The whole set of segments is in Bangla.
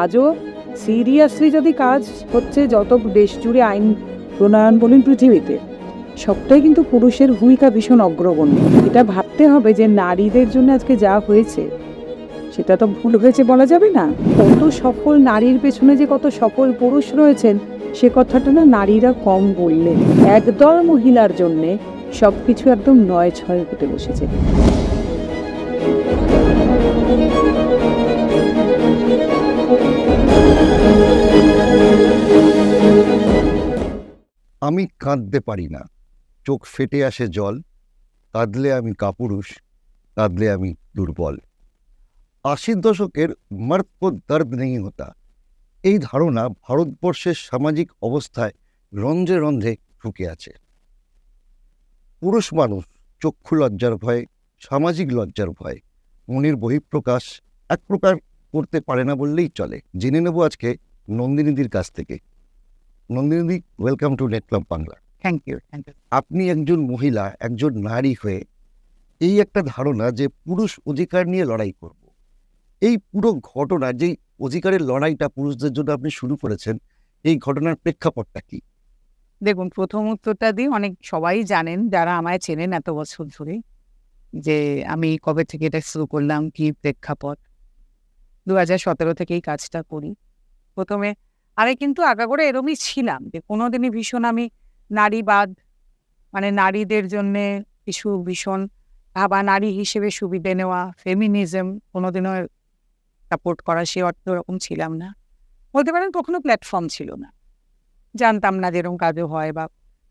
আজও সিরিয়াসলি যদি কাজ হচ্ছে, যত দেশ জুড়ে আইন প্রণয়ন বলুন পৃথিবীতে, সবটাই কিন্তু পুরুষের ভূমিকা ভীষণ অগ্রগণ্য। এটা ভাবতে হবে যে নারীদের জন্য আজকে যা হয়েছে সেটা তো ভুল হয়েছে বলা যাবে না। কত সফল নারীর পেছনে যে কত সফল পুরুষ রয়েছেন সে কথাটা না নারীরা কম বললেন। একদল মহিলার জন্যে সবকিছু একদম নয় ছয় হতে বসেছে। আমি কাঁদতে পারি না, চোখ ফেটে আসে জল, কাঁদলে আমি কাপুরুষ, কাঁদলে আমি দুর্বল। 80 দশকের মর্দ কো দর্দ নেই হতা, এই ধারণা ভারতবর্ষের সামাজিক অবস্থায় রন্ধ্রে রন্ধ্রে ঢুকে আছে। পুরুষ মানুষ চক্ষু লজ্জার ভয়ে, সামাজিক লজ্জার ভয়ে মনের বহিঃপ্রকাশ এক প্রকার করতে পারে না বললেই চলে। জেনে নেব আজকে নন্দিনীদির কাছ থেকে। নন্দিনীদি, welcome to Net Club Bangla. Thank you. আপনি একজন মহিলা, একজন নারী হয়ে এই একটা ধারণা যে পুরুষ অধিকার নিয়ে লড়াই করব, এই পুরো ঘটনা, যেই অধিকারের লড়াইটা পুরুষদের জন্য আপনি শুরু করেছেন, এই ঘটনার প্রেক্ষাপটটা কি? দেখুন, প্রথম উত্তরটা দিই, অনেক সবাই জানেন যারা আমায় চেনেন এত বছর ধরে, যে আমি কবে থেকে এটা শুরু করলাম, কি প্রেক্ষাপট। 2017 থেকেই কাজটা করি। প্রথমে আমি কিন্তু আগাগোড়া এরমই ছিলাম যে কোনোদিনই ভীষণ আমি নারীবাদ, মানে নারীদের জন্যে কিছু ভীষণ ভাবা, নারী হিসেবে সুবিধে নেওয়া, ফেমিনিজম কোনোদিনও সাপোর্ট করা, সে অর্থ ওরকম ছিলাম না। বলতে পারেন কখনো প্ল্যাটফর্ম ছিল না, জানতাম না যেরকম কাজও হয়, বা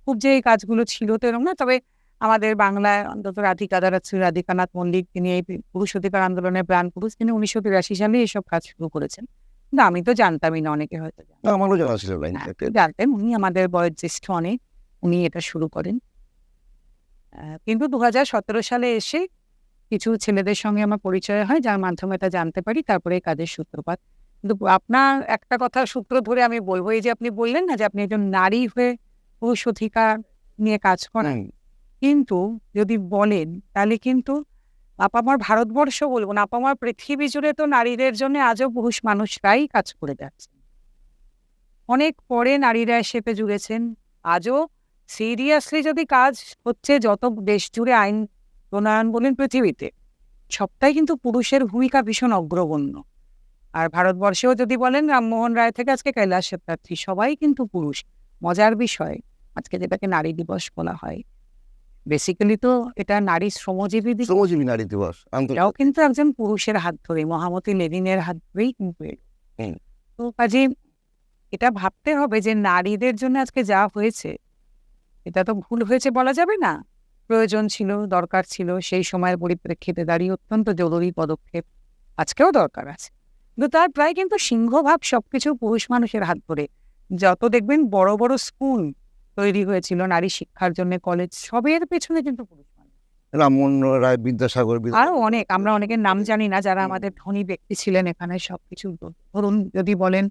খুব যে এই কাজগুলো ছিল তো এরকম না। তবে আমাদের বাংলায় অন্তত রাধিকানাথ মল্লিক, তিনি এই পুরুষ অধিকার আন্দোলনের প্রাণ পুরুষ, তিনি 1983 সালে এসব কাজ শুরু করেছেন। কিন্তু আমি তো জানতামই না, অনেকে হয়তো আমারও জানা ছিল না। জানতেন, উনি আমাদের বয়োজ্যেষ্ঠ অনেক, উনি এটা শুরু করেন। কিন্তু 2017 সালে এসে কিছু ছেলেদের সঙ্গে আমার পরিচয় হয়, যার মাধ্যমে এটা জানতে পারি, তারপরে কাজের সূত্রপাত। কিন্তু আপনার একটা কথা সূত্র ধরে আমি বলবো, এই যে আপনি বললেন না যে আপনি একজন নারী হয়ে পুরুষ অধিকার নিয়ে কাজ করেন, কিন্তু যদি বলেন তাহলে কিন্তু আপামর ভারতবর্ষ বলবো না, আপামর পৃথিবী জুড়ে তো নারীদের জন্য আজও পুরুষ মানুষরাই কাজ করে যাচ্ছে। অনেক পরে নারীরা সেতে জুড়েছেন। আজও সিরিয়াসলি যদি কাজ হচ্ছে, যত দেশ জুড়ে আইন প্রণয়ন বলেন পৃথিবীতে, সবটাই কিন্তু পুরুষের ভূমিকা ভীষণ অগ্রগণ্য। আর ভারতবর্ষেও যদি বলেন রামমোহন রায় থেকে আজকে কৈলাস সত্যার্থী, সবাই কিন্তু পুরুষ। মজার বিষয়, আজকে যেটাকে নারী দিবস বলা হয়, বেসিক্যালি তো এটা নারী শ্রমজীবী দিবস। শ্রমজীবী নারী দিবস এটাও কিন্তু একজন পুরুষের হাত ধরে, মহামতি লেনিনের হাত ধরেই কিন্তু এলো। তো কাজে এটা ভাবতে হবে যে নারীদের জন্য আজকে যা হয়েছে এটা তো ভুল হয়েছে বলা যাবে না, প্রয়োজন ছিল, দরকার ছিল, সেই সময়ের পরিপ্রেক্ষিতে দাঁড়িয়ে অত্যন্ত জরুরি পদক্ষেপ, আজকেও দরকার আছে। কিন্তু তার প্রায় কিন্তু সিংহভাগ সবকিছু পুরুষ মানুষের হাত ধরে। যত দেখবেন বড় বড় স্কুল তৈরি হয়েছিল নারী শিক্ষার জন্য, কলেজ, সবের পেছনে কিন্তু পুরুষ মানুষ। রামমোহন রায়, বিদ্যাসাগর, আরো অনেক, আমরা অনেকের নাম জানি না, যারা আমাদের ধনী ব্যক্তি ছিলেন এখানে। সবকিছু ধরুন যদি বলেন,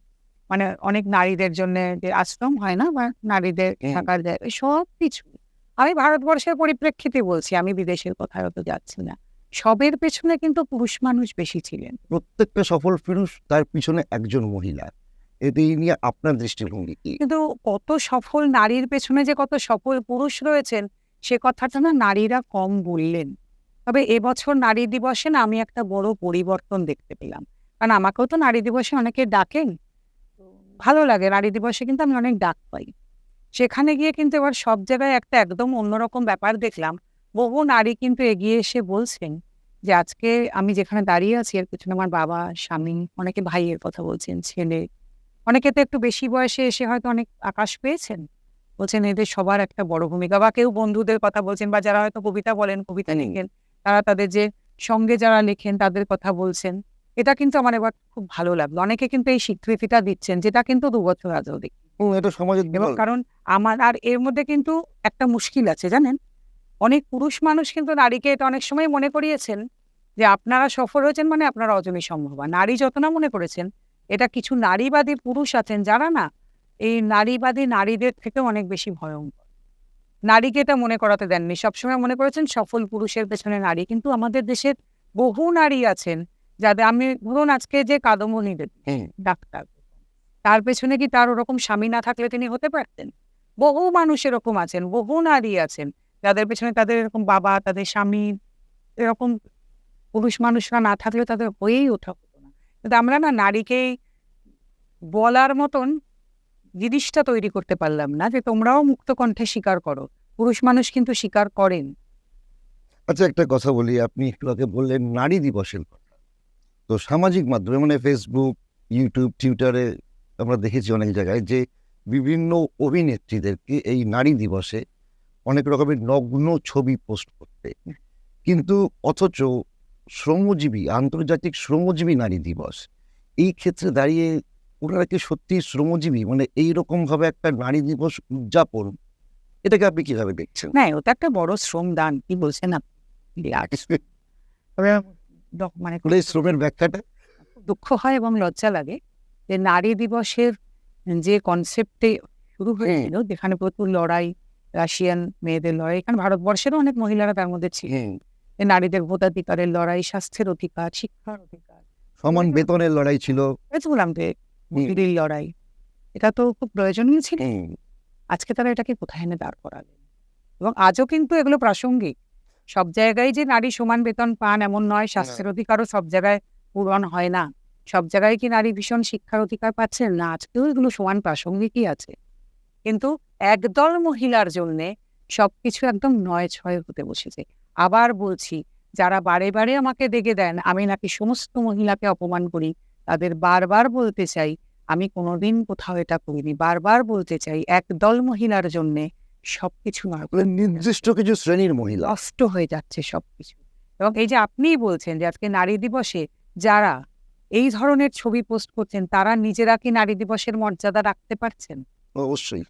মানে অনেক নারীদের জন্য যে আশ্রম হয় না, বা নারীদের থাকার জায়গা, সব কিছু। আমি ভারতবর্ষের পরিপ্রেক্ষিতে বলছি, আমি বিদেশের কথায় তো যাচ্ছি না। সবের পেছনে কিন্তু পুরুষ মানুষ বেশি ছিলেন। প্রত্যেকটা সফল পুরুষ, তার পিছনে একজন মহিলা। এটি নিয়ে আপনার দৃষ্টিভঙ্গি কি? কিন্তু কত সফল নারীর পেছনে যে কত সফল পুরুষ রয়েছেন, সে কথাটা না নারীরা কম বললেন। তবে এবছর নারী দিবসে না আমি একটা বড় পরিবর্তন দেখতে পেলাম। কারণ আমাকেও তো নারী দিবসে অনেকে ডাকেন, ভালো লাগে, নারী দিবসে কিন্তু আমি অনেক ডাক পাই। সেখানে গিয়ে কিন্তু এবার সব জায়গায় একটা একদম অন্যরকম ব্যাপার দেখলাম। বহু নারী কিন্তু এগিয়ে এসে বলছেন যে আজকে আমি যেখানে দাঁড়িয়ে আছি এর পেছনে আমার বাবা, স্বামী, অনেকে ভাইয়ের কথা বলছেন, ছেলে, অনেকে তো একটু বেশি বয়সে এসে হয়তো অনেক আকাশ পেয়েছেন, বলছেন এদের সবার একটা বড় ভূমিকা। বা কেউ বন্ধুদের কথা বলছেন, বা যারা হয়তো কবিতা বলেন, কবিতা লিখেন, তারা তাদের যে সঙ্গে যারা লেখেন তাদের কথা বলছেন। এটা কিন্তু আমার এবার খুব ভালো লাগলো। অনেকে কিন্তু এই স্বীকৃতিটা দিচ্ছেন, যেটা কিন্তু 2 বছর আগেও দেখি। এটা সমাজের এবং কারণ আমার আর এর মধ্যে কিন্তু একটা মুশকিল আছে জানেন, অনেক পুরুষ মানুষ কিন্তু নারীকে এটা অনেক সময় মনে করিয়েছেন যে আপনারা সফল হয়েছেন মানে আপনারা অজনী সম্ভবা। নারী যত না মনে করেছেন, এটা কিছু নারীবাদী পুরুষ আছেন যারা না এই নারীবাদী নারীদের থেকে অনেক বেশি ভয়ঙ্কর। নারীকে এটা মনে করাতে দেননি, সবসময় মনে করেছেন সফল পুরুষের পেছনে নারী। কিন্তু আমাদের দেশের বহু নারী আছেন যাদের আমি ধরুন আজকে যে কাদম্বিনী দেবী হুম, ডাক্তার, তার পেছনে কি তার ওরকম স্বামী না থাকলে তিনি হতে পারতেন? বহু মানুষ এরকম আছেন, বহু নারী আছেন যাদের পেছনে তাদের এরকম বাবা, তাদের স্বামী, এরকম পুরুষ মানুষরা না থাকলে তাদের হয়েই ওঠা হতো না। কিন্তু আমরা না নারীকেই বলার মতন জিনিসটা তৈরি করতে পারলাম না যে তোমরাও মুক্ত কণ্ঠে স্বীকার করো। পুরুষ মানুষ কিন্তু স্বীকার করেন। আচ্ছা একটা কথা বলি, আপনি একটু আগে বললেন নারী দিবসের কথা। তো সামাজিক মাধ্যমে মানে ফেসবুক, ইউটিউব, টুইটারে আমরা দেখেছি অনেক জায়গায় যে বিভিন্ন অভিনেত্রীদেরকে এই নারী দিবসে অনেক রকমের নগ্ন ছবি পোস্ট করতে, কিন্তু অথচ শ্রমজীবী আন্তর্জাতিক শ্রমজীবী নারী দিবস, এই ক্ষেত্রে দাঁড়িয়ে ওনারা কি সত্যি শ্রমজীবী? মানে এইরকম ভাবে একটা নারী দিবস উদযাপন, এটাকে আপনি কিভাবে দেখছেন? না, ওটা একটা বড় শ্রমদান। কি বলছেন আপনি? বিরাট। তবে মানে মানে এই শ্রমের ব্যাখ্যাটা খুব দুঃখ হয় এবং লজ্জা লাগে যে নারী দিবসের যে কনসেপ্টে শুরু হয়েছিল, যেখানে প্রচুর লড়াই, রাশিয়ান মেয়েদের লড়াই, এখানে ভারতবর্ষেরও অনেক মহিলারা তার মধ্যে ছিল, যে নারীদের ভোটাধিকারের লড়াই, স্বাস্থ্যের অধিকার, শিক্ষার অধিকার, সমান বেতনের লড়াই ছিল। বললাম যে মুক্তির লড়াই, এটা তো খুব প্রয়োজনীয় ছিল। আজকে তারা এটাকে কোথায় এনে দাঁড় করালেন? এবং আজও কিন্তু এগুলো প্রাসঙ্গিক। সব জায়গায় যে নারী সমান বেতন পান এমন নয়, স্বাস্থ্যের অধিকারও সব জায়গায় পূরণ হয় না। সব জায়গায় কি নারী ভীষণ শিক্ষার অধিকার পাচ্ছেন না? আজকেও এগুলো সমান প্রাসঙ্গিকই আছে। কিন্তু একদল মহিলার জন্যে সবকিছু একদম নয় ছয় হতে বসেছে। আবার বলছি, যারা বারে বারে আমাকে দেখে দেন আমি নাকি সমস্ত মহিলাকে অপমান করি, তাদের বারবার বলতে চাই আমি কোনোদিন কোথাও এটা করিনি। বারবার বলতে চাই একদল মহিলার জন্যে সবকিছু নয়, মানে নির্দিষ্ট কিছু শ্রেণীর মহিলা। নষ্ট হয়ে যাচ্ছে সবকিছু। এবং এই যে আপনিই বলছেন যে আজকে নারী দিবসে যারা এই ধরনের ছবি পোস্ট করছেন, তারা নিজেরা কি নারী দিবসের মর্যাদা রাখতে পারছেন? অবশ্যই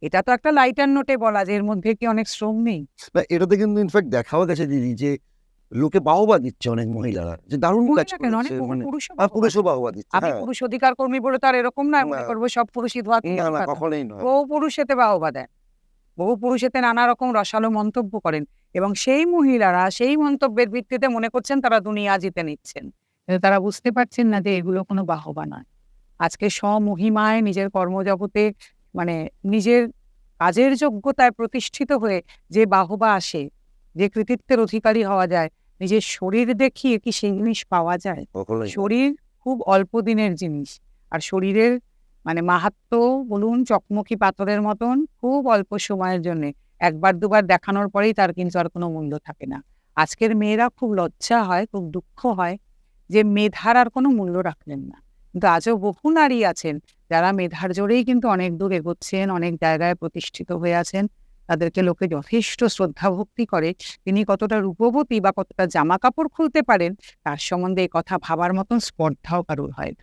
এটা তো একটা লাইটার নোটে বলা যে এর মধ্যে কি অনেক শ্রম নেই? না, এটাতে কিন্তু ইনফ্যাক্ট দেখাও গেছে দিদি যে লোকে বাহবা দিচ্ছে অনেক মহিলারা যে দারুণ কাজ মহিলা কেন, অনেক করেছে, মানে পুরুষও পুরুষও বাহবা দিচ্ছে। আমি হ্যাঁ, পুরুষ অধিকার কর্মী বলে তার এরকম নয় মনে না। করবো সব পুরুষই ধোয়া না না কখনোই নয়। বহু পুরুষ এতে বাহবা দেন, বহু পুরুষ এতে নানা রকম রসালো মন্তব্য করেন, এবং সেই মহিলারা সেই মন্তব্যের ভিত্তিতে মনে করছেন তারা দুনিয়া জিতে নিচ্ছেন। কিন্তু তারা বুঝতে পারছেন না যে এগুলো কোনো বাহবা নয়। আজকে স্বমহিমায় নিজের কর্মজগতে মানে নিজের কাজের যোগ্যতায় প্রতিষ্ঠিত হয়ে যে বাহবা আসে, যে কৃতিত্বের অধিকারী হওয়া যায়, নিজের শরীর দেখিয়ে কি সেই জিনিস পাওয়া যায়? কখনোই নয়। শরীর খুব অল্প দিনের জিনিস, আর শরীরের মানে মাহাত্ম্য বলুন চকমকি পাথরের মতন খুব অল্প সময়ের জন্য, একবার দুবার দেখানোর পরেই তার কিন্তু আর কোনো মূল্য থাকে না। আজকের মেয়েরা খুব লজ্জা হয়, খুব দুঃখ হয় যে মেধার আর কোনো মূল্য রাখলেন না। কিন্তু আজও বহু নারী আছেন যারা মেধার জোরেই কিন্তু অনেক দূর এগোচ্ছেন, অনেক জায়গায় প্রতিষ্ঠিত হয়ে আছেন। তাদেরকে লোকে যথেষ্ট শ্রদ্ধা ভক্তি করে। তিনি কতটা রূপবতী বা কতটা জামা কাপড় খুলতে পারেন তার সম্বন্ধে এই কথা ভাবার মতন স্পর্ধাও কারোর হয় না।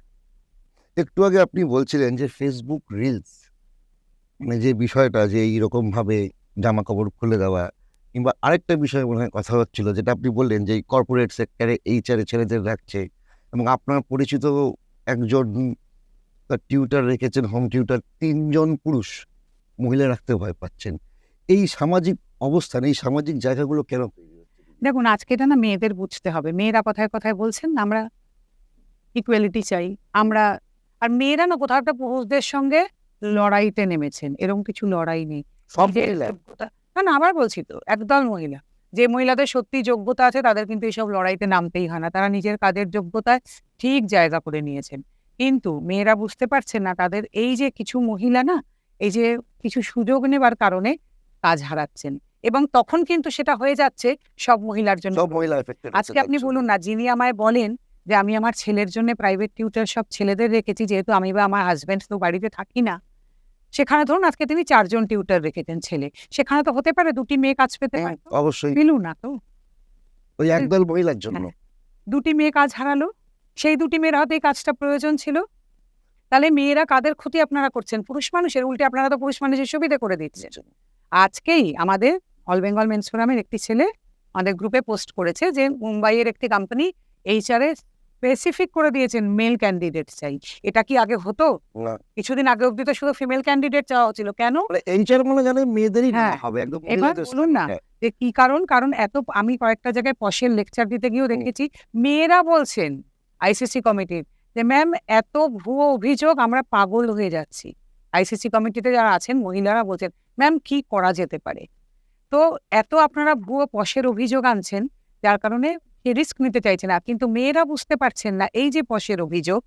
একটু আগে আপনি বলছিলেন যে ফেসবুক রিলস, মানে যে বিষয়টা যে এইরকম ভাবে জামা কাপড় খুলে দেওয়া, কিংবা আরেকটা বিষয় মনে হয় কথা হচ্ছিল যেটা আপনি বললেন যে কর্পোরেট সেক্টরে এইচআরে ছেলেদের রাখছে, এবং আপনার পরিচিত একজন টিউটার রেখেছেন, হোম টিউটার, 3 জন পুরুষ, মহিলা রাখতে ভয় পাচ্ছেন। এই সামাজিক অবস্থান, এই সামাজিক জায়গাগুলো কেন তৈরি হচ্ছে? দেখুন আজকে এটা না মেয়েদের বুঝতে হবে। মেয়েরা কথায় কথায় বলছেন না আমরা ইকুয়ালিটি চাই, আমরা, আর মেয়েরা না কোথাও একটা পুরুষদের সঙ্গে লড়াইতে নেমেছেন, এরকম কিছু লড়াই নেই। সব নিজের মহিলা? যোগ্যতা, না না আবার বলছি তো একদল মহিলা, যে মহিলাদের সত্যি যোগ্যতা আছে তাদের কিন্তু এইসব লড়াইতে নামতেই হয় না, তারা নিজের কাজের যোগ্যতায় ঠিক জায়গা করে নিয়েছেন। কিন্তু মেয়েরা বুঝতে পারছেন না তাদের এই যে কিছু মহিলা না এই যে কিছু সুযোগ নেবার কারণে কাজ হারাচ্ছেন, এবং তখন কিন্তু সেটা হয়ে যাচ্ছে সব মহিলার জন্য। সব মহিলা এফেক্টেড। আজকে আপনি বলুন না, যিনি আমায় বলেন যে আমি আমার ছেলের জন্য প্রাইভেট টিউটর সব ছেলেদের রেখেছি, যেহেতু আমি বা আমার হাজব্যান্ড তো বাড়িতে থাকি না, সেখানে ধরুন আজকে তিনি 4 জন টিউটর রেখেছেন ছেলে, সেখানে তো হতে পারে 2টি মেয়ে কাজ পেতে পারতো, অবশ্যই পেলু না তো, ওই একদল মহিলার জন্য। 2টি মেয়ে কাজ হারালো, সেই 2টি মেয়ের হাতে এই কাজটা প্রয়োজন ছিল। তাহলে মেয়েরা কাদের ক্ষতি আপনারা করছেন? পুরুষ মানুষের। উল্টে আপনারা তো পুরুষ মানুষের সুবিধা করে দিচ্ছেন। আজকেই আমাদের অল বেঙ্গল মেন্স ফোরামের একটি ছেলে আমাদের গ্রুপে পোস্ট করেছে যে মুম্বাইয়ের একটি কোম্পানি এইচআরে স্পেসিফিক করে দিয়েছেন মেল ক্যান্ডিডেট চাই। এটা কি আগে হতো? না, কিছুদিন আগে অবধি তো শুধু ফিমেল ক্যান্ডিডেট চাওয়া হচ্ছিল। কেন? মানে এইচআর মানে জানে মেয়েদেরই হ্যাঁ, হবে একদম এবার মহিলাদের বলুন না হ্যাঁ। যে কি কারণ? কারণ এত আমি কয়েকটা জায়গায় পশের লেকচার দিতে গিয়েও দেখেছি মেয়েরা বলছেন আইসিসি কমিটির, যে ম্যাম এত ভুয়ো অভিযোগ, আমরা পাগল হয়ে যাচ্ছি। আইসিসি কমিটিতে যারা আছেন মহিলারা বলছেন ম্যাম কি করা যেতে পারে। তো এত আপনারা ভুয়ো পশের অভিযোগ আনছেন, যার কারণে রিস্ক নিতে চাইছে না। কিন্তু মেয়েরা বুঝতে পারছেন না এই যে পশের অভিযোগ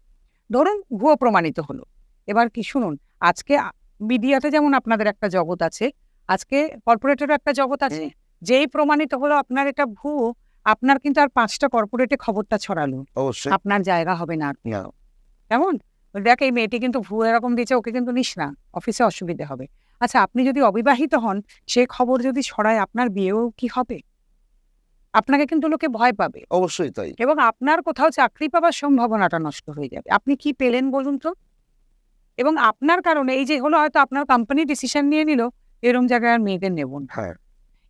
ধরুন ভুয়ো প্রমাণিত হলো, এবার কি শুনুন, আজকে মিডিয়াতে যেমন আপনাদের একটা জগৎ আছে, আজকে কর্পোরেটেরও একটা জগৎ আছে। যেই প্রমাণিত হলো আপনার এটা ভুয়ো, আপনার কিন্তু আর 5টা কর্পোরেটে খবরটা ছড়ালো, অবশ্যই আপনার জায়গা হবে না আর। না। কেমন দেখ এই মেয়েটি কিন্তু ভুয়ো এরকম দিয়েছে, ওকে কিন্তু নিস না, অফিসে অসুবিধে হবে। আচ্ছা আপনি যদি অবিবাহিত হন, সে খবর যদি ছড়ায়, আপনার বিয়েও কি হবে? আপনাকে কিন্তু লোকে ভয় পাবে অবশ্যই তাই। এবং আপনার কোথাও চাকরি পাওয়ার সম্ভাবনাটা নষ্ট হয়ে যাবে। আপনি কি পেলেন বলুন তো? এবং আপনার কারণে এই যে হলো, হয়তো আপনার কোম্পানি ডিসিশন নিয়ে নিল এরম জায়গায় আর মেয়েদের নেব না। হ্যাঁ,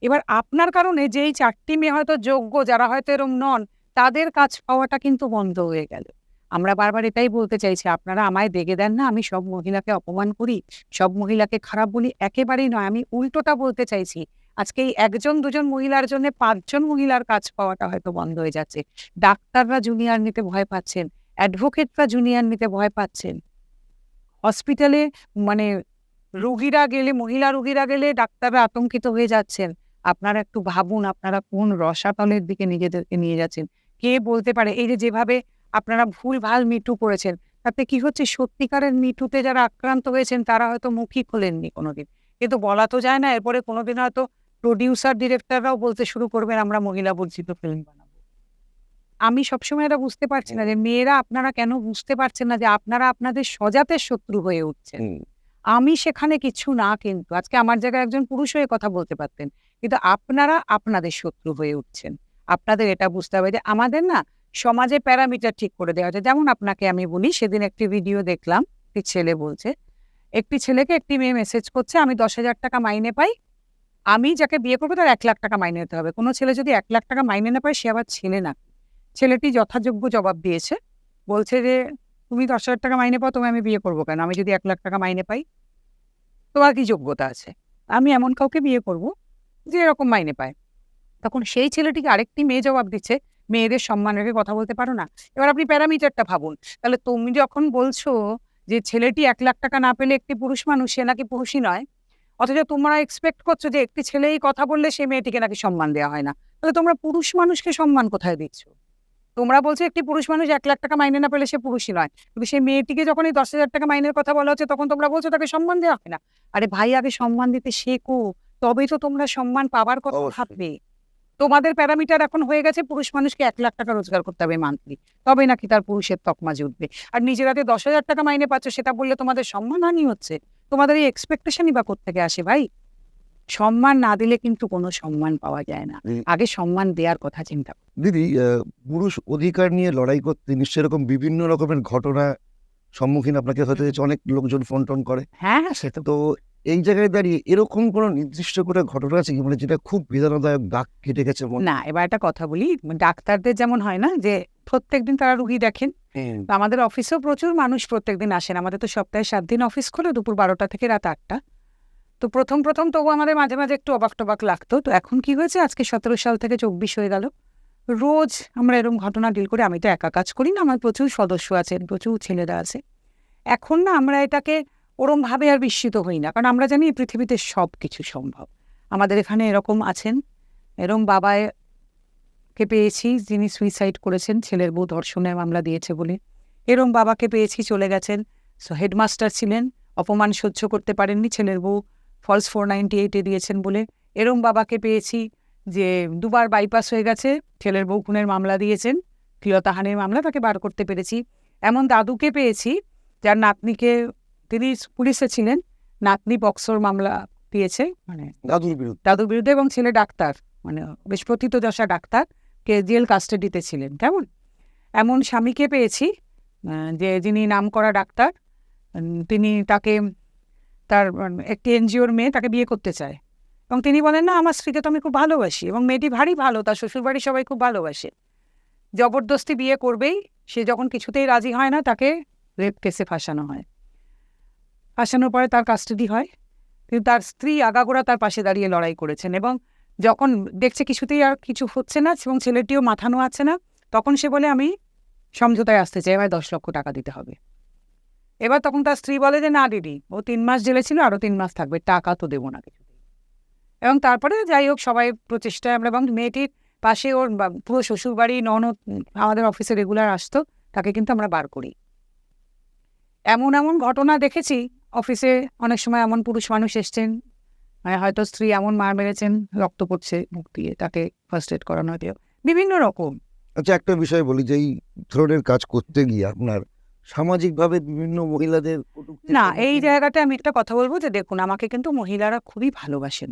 এবার আপনার কারণে যেই 4টি মেয়ে হয়তো যোগ্য, যারা হয়তো এরম নন, তাদের কাজ পাওয়াটা কিন্তু বন্ধ হয়ে গেল। আমরা বারবার এটাই বলতে চাইছি, আপনারা আমায় দেখে দেন না আমি সব মহিলাকে অপমান করি, সব মহিলাকে খারাপ বলি, একেবারেই নয়। আমি উল্টোটা বলতে চাইছি, আজকে এই 1-2 মহিলার জন্য 5জন মহিলার কাজ পাওয়াটা হয়তো বন্ধ হয়ে যাচ্ছে। ডাক্তাররা জুনিয়র নিতে ভয় পাচ্ছেন, অ্যাডভোকেটরা জুনিয়র নিতে ভয় পাচ্ছেন। হসপিটালে মানে রোগীরা গেলে, মহিলা রোগীরা গেলে ডাক্তাররা আতঙ্কিত হয়ে যাচ্ছেন। আপনারা একটু ভাবুন, আপনারা কোন রসাতলের দিকে নিজেদেরকে নিয়ে যাচ্ছেন। কে বলতে পারে এই যে যেভাবে আপনারা ভুলভাল মিটু করেছেন, তাতে কি হচ্ছে, সত্যিকারের মিটুতে যারা আক্রান্ত হয়েছেন তারা হয়তো মুখই খোলেননি কোনোদিন, কিন্তু বলা তো যায় না। এরপরে কোনোদিন হয়তো প্রডিউসার ডিরেক্টররাও বলতে শুরু করবেন আমরা মহিলা বর্জিত ফিল্ম বানাবো। আমি সবসময় এটা বুঝতে পারছি না যে মেয়েরা আপনারা কেন বুঝতে পারছেন না যে আপনারা আপনাদের স্বজাতের শত্রু হয়ে উঠছেন। আমি সেখানে কিছু না, কিন্তু আজকে আমার জায়গায় একজন পুরুষ হয়ে কথা বলতে পারতেন, কিন্তু আপনারা আপনাদের শত্রু হয়ে উঠছেন। আপনাদের এটা বুঝতে হবে যে আমাদের না সমাজে প্যারামিটার ঠিক করে দেওয়া হচ্ছে। যেমন আপনাকে আমি বলি, সেদিন একটি ভিডিও দেখলাম, একটি ছেলে বলছে, একটি ছেলেকে একটি মেয়ে মেসেজ করছে আমি 10,000 টাকা মাইনে পাই, আমি যাকে বিয়ে করবো তার 1 লাখ টাকা মাইনে নিতে হবে। কোনো ছেলে যদি 1 লাখ টাকা মাইনে না পায়, সে আবার ছেলে না। ছেলেটি যথাযোগ্য জবাব দিয়েছে, বলছে যে তুমি 10,000 টাকা মাইনে পাও, তুমি আমি বিয়ে করবো কেন? আমি যদি 1 লাখ টাকা মাইনে পাই, তোমার কি যোগ্যতা আছে? আমি এমন কাউকে বিয়ে করব যে এরকম মাইনে পায়। তখন সেই ছেলেটিকে আরেকটি মেয়ে জবাব দিচ্ছে, মেয়েদের সম্মান রেখে কথা বলতে পারো না? এবার আপনি প্যারামিটারটা ভাবুন। তাহলে তুমি যখন বলছো যে ছেলেটি 1 লাখ টাকা না পেলে একটি পুরুষ মানুষ, সে নাকি পুরুষই নয়, অথচ তোমরা এক্সপেক্ট করছো যে একটি ছেলে এই কথা বললে সেই মেয়েটিকে নাকি সম্মান দেওয়া হয় না। তাহলে তোমরা পুরুষ মানুষকে সম্মান কোথায় দিচ্ছ? তোমরা বলছো একটি পুরুষ মানুষ 1 লাখ টাকা মাইনে না পেলে সে পুরুষই নয়, কিন্তু সেই মেয়েটিকে যখন এই 10,000 টাকা মাইনের কথা বলা হচ্ছে, তখন তোমরা বলছো তাকে সম্মান দেওয়া হয় না। আরে ভাই, আগে সম্মান দিতে শেখো, তবেই তো তোমরা সম্মান পাবার কথা অবশ্যই। ভাববে। তোমাদের প্যারামিটার এখন হয়ে গেছে পুরুষ মানুষকে 1 লাখ টাকা রোজগার করতে হবে মান্থলি, তবে নাকি তার পুরুষের তকমা জুটবে। আর নিজের হাতে 10,000 টাকা মাইনে পাচ্ছ, সেটা বললে তোমাদের সম্মানহানি হচ্ছে। তোমাদের এই এক্সপেকটেশনই বা কোত্থেকে আসে ভাই? সম্মান না দিলে কিন্তু কোনো সম্মান পাওয়া যায় না। আগে সম্মান দেওয়ার কথা চিন্তা করো। দিদি, পুরুষ অধিকার নিয়ে লড়াই করতে নিশ্চয়ই এরকম বিভিন্ন রকমের ঘটনা সম্মুখীন আপনাকে হতে হয়েছে, অনেক লোকজন ফোন টোন করে। হ্যাঁ, সে তো তো এই জায়গায় দাঁড়িয়ে এরকম কোনো নির্দিষ্ট করে ঘটনা আছে কি, মানে যেটা খুব বেদনাদায়ক, দাগ কেটে গেছে মনে? না। এবার একটা কথা বলি, ডাক্তারদের যেমন হয় না যে প্রত্যেকদিন তারা রুগী দেখেন, তো আমাদের অফিসেও প্রচুর মানুষ প্রত্যেকদিন আসেন। আমাদের তো সপ্তাহে 7 দিন অফিস খোলে, দুপুর 12টা থেকে রাত 8টা। তো প্রথম তবু আমাদের মাঝে মাঝে একটু অবাক টবাক লাগতো। তো এখন কি হয়েছে, আজকে 17 সাল থেকে 24 হয়ে গেল, রোজ আমরা এরকম ঘটনা ডিল করি। আমি তো একা কাজ করি না, আমার প্রচুর সদস্য আছেন, প্রচুর ছেলেরা আছে। এখন না আমরা এটাকে ওরম ভাবে আর বিস্মিত হই না, কারণ আমরা জানি এই পৃথিবীতে সব কিছু সম্ভব। আমাদের এখানে এরকম আছেন, এরম বাবাকে পেয়েছি যিনি সুইসাইড করেছেন, ছেলের বউ ধর্ষণের মামলা দিয়েছে বলে। এরম বাবাকে পেয়েছি, চলে গেছেন, হেডমাস্টার ছিলেন, অপমান সহ্য করতে পারেননি, ছেলের বউ ফলস 498 দিয়েছেন বলে। এরম বাবাকে পেয়েছি যে 2বার বাইপাস হয়ে গেছে, ছেলের বউ খুনের মামলা দিয়েছেন, শ্লীলতাহানির মামলা, তাকে বার করতে পেরেছি। এমন দাদুকে পেয়েছি যার নাতনিকে, তিনি পুলিশে ছিলেন, নাতনি পক্সোর মামলা দিয়েছে, মানে দাদুর বিরুদ্ধে, এবং ছেলে ডাক্তার, মানে বেশ প্রথিতযশা ডাক্তার, কে জেল কাস্টাডিতে ছিলেন। কেমন এমন স্বামীকে পেয়েছি যে যিনি নামকরা ডাক্তার, তিনি তাকে তার একটি এনজিওর মেয়ে তাকে বিয়ে করতে চায়, এবং তিনি বলেন না আমার স্ত্রীকে তো আমি খুব ভালোবাসি, এবং মেয়েটি ভারী ভালো, তার শ্বশুরবাড়ি সবাই খুব ভালোবাসে, জবরদস্তি বিয়ে করবেই। সে যখন কিছুতেই রাজি হয় না, তাকে রেপ কেসে ফাঁসানো হয়। ফাঁসানোর পরে তার কাস্টাডি হয়, কিন্তু তার স্ত্রী আগাগোড়া তার পাশে দাঁড়িয়ে লড়াই করেছেন, এবং যখন দেখছে কিছুতেই আর কিছু হচ্ছে না এবং ছেলেটিও মাথা নোয়াচ্ছে না, তখন সে বলে আমি সমঝোতায় আসতে চাই, এবার 10 লক্ষ টাকা দিতে হবে। এবার তখন তার স্ত্রী বলে যে না দিদি, ও 3 মাস জেলে ছিল, আরো 3 মাস থাকবে, টাকা তো দেবো না কিছু। এবং তারপরে যাই হোক সবাই প্রচেষ্টায় আমরা, এবং মেয়েটির পাশে ওর পুরো শ্বশুরবাড়ি ননদ আমাদের অফিসে রেগুলার আসতো, তাকে কিন্তু আমরা বার করি। এমন এমন ঘটনা দেখেছি অফিসে, অনেক সময় এমন পুরুষ মানুষ এসছেন, মানে হয়তো স্ত্রী এমন মার মেরেছেন, রক্ত পড়ছে মুখ দিয়ে, তাকে ফার্স্ট এড করানো হয়েছে, বিভিন্ন রকম। আচ্ছা, একটা বিষয় বলি যে এই ধরনের কাজ করতে গিয়ে আপনার সামাজিকভাবে বিভিন্ন মহিলাদের কটূক্তি না, সম্মুখীন- এই জায়গাটা আমি একটা কথা বলবো যে দেখুন, আমাকে কিন্তু মহিলারা খুবই ভালোবাসেন।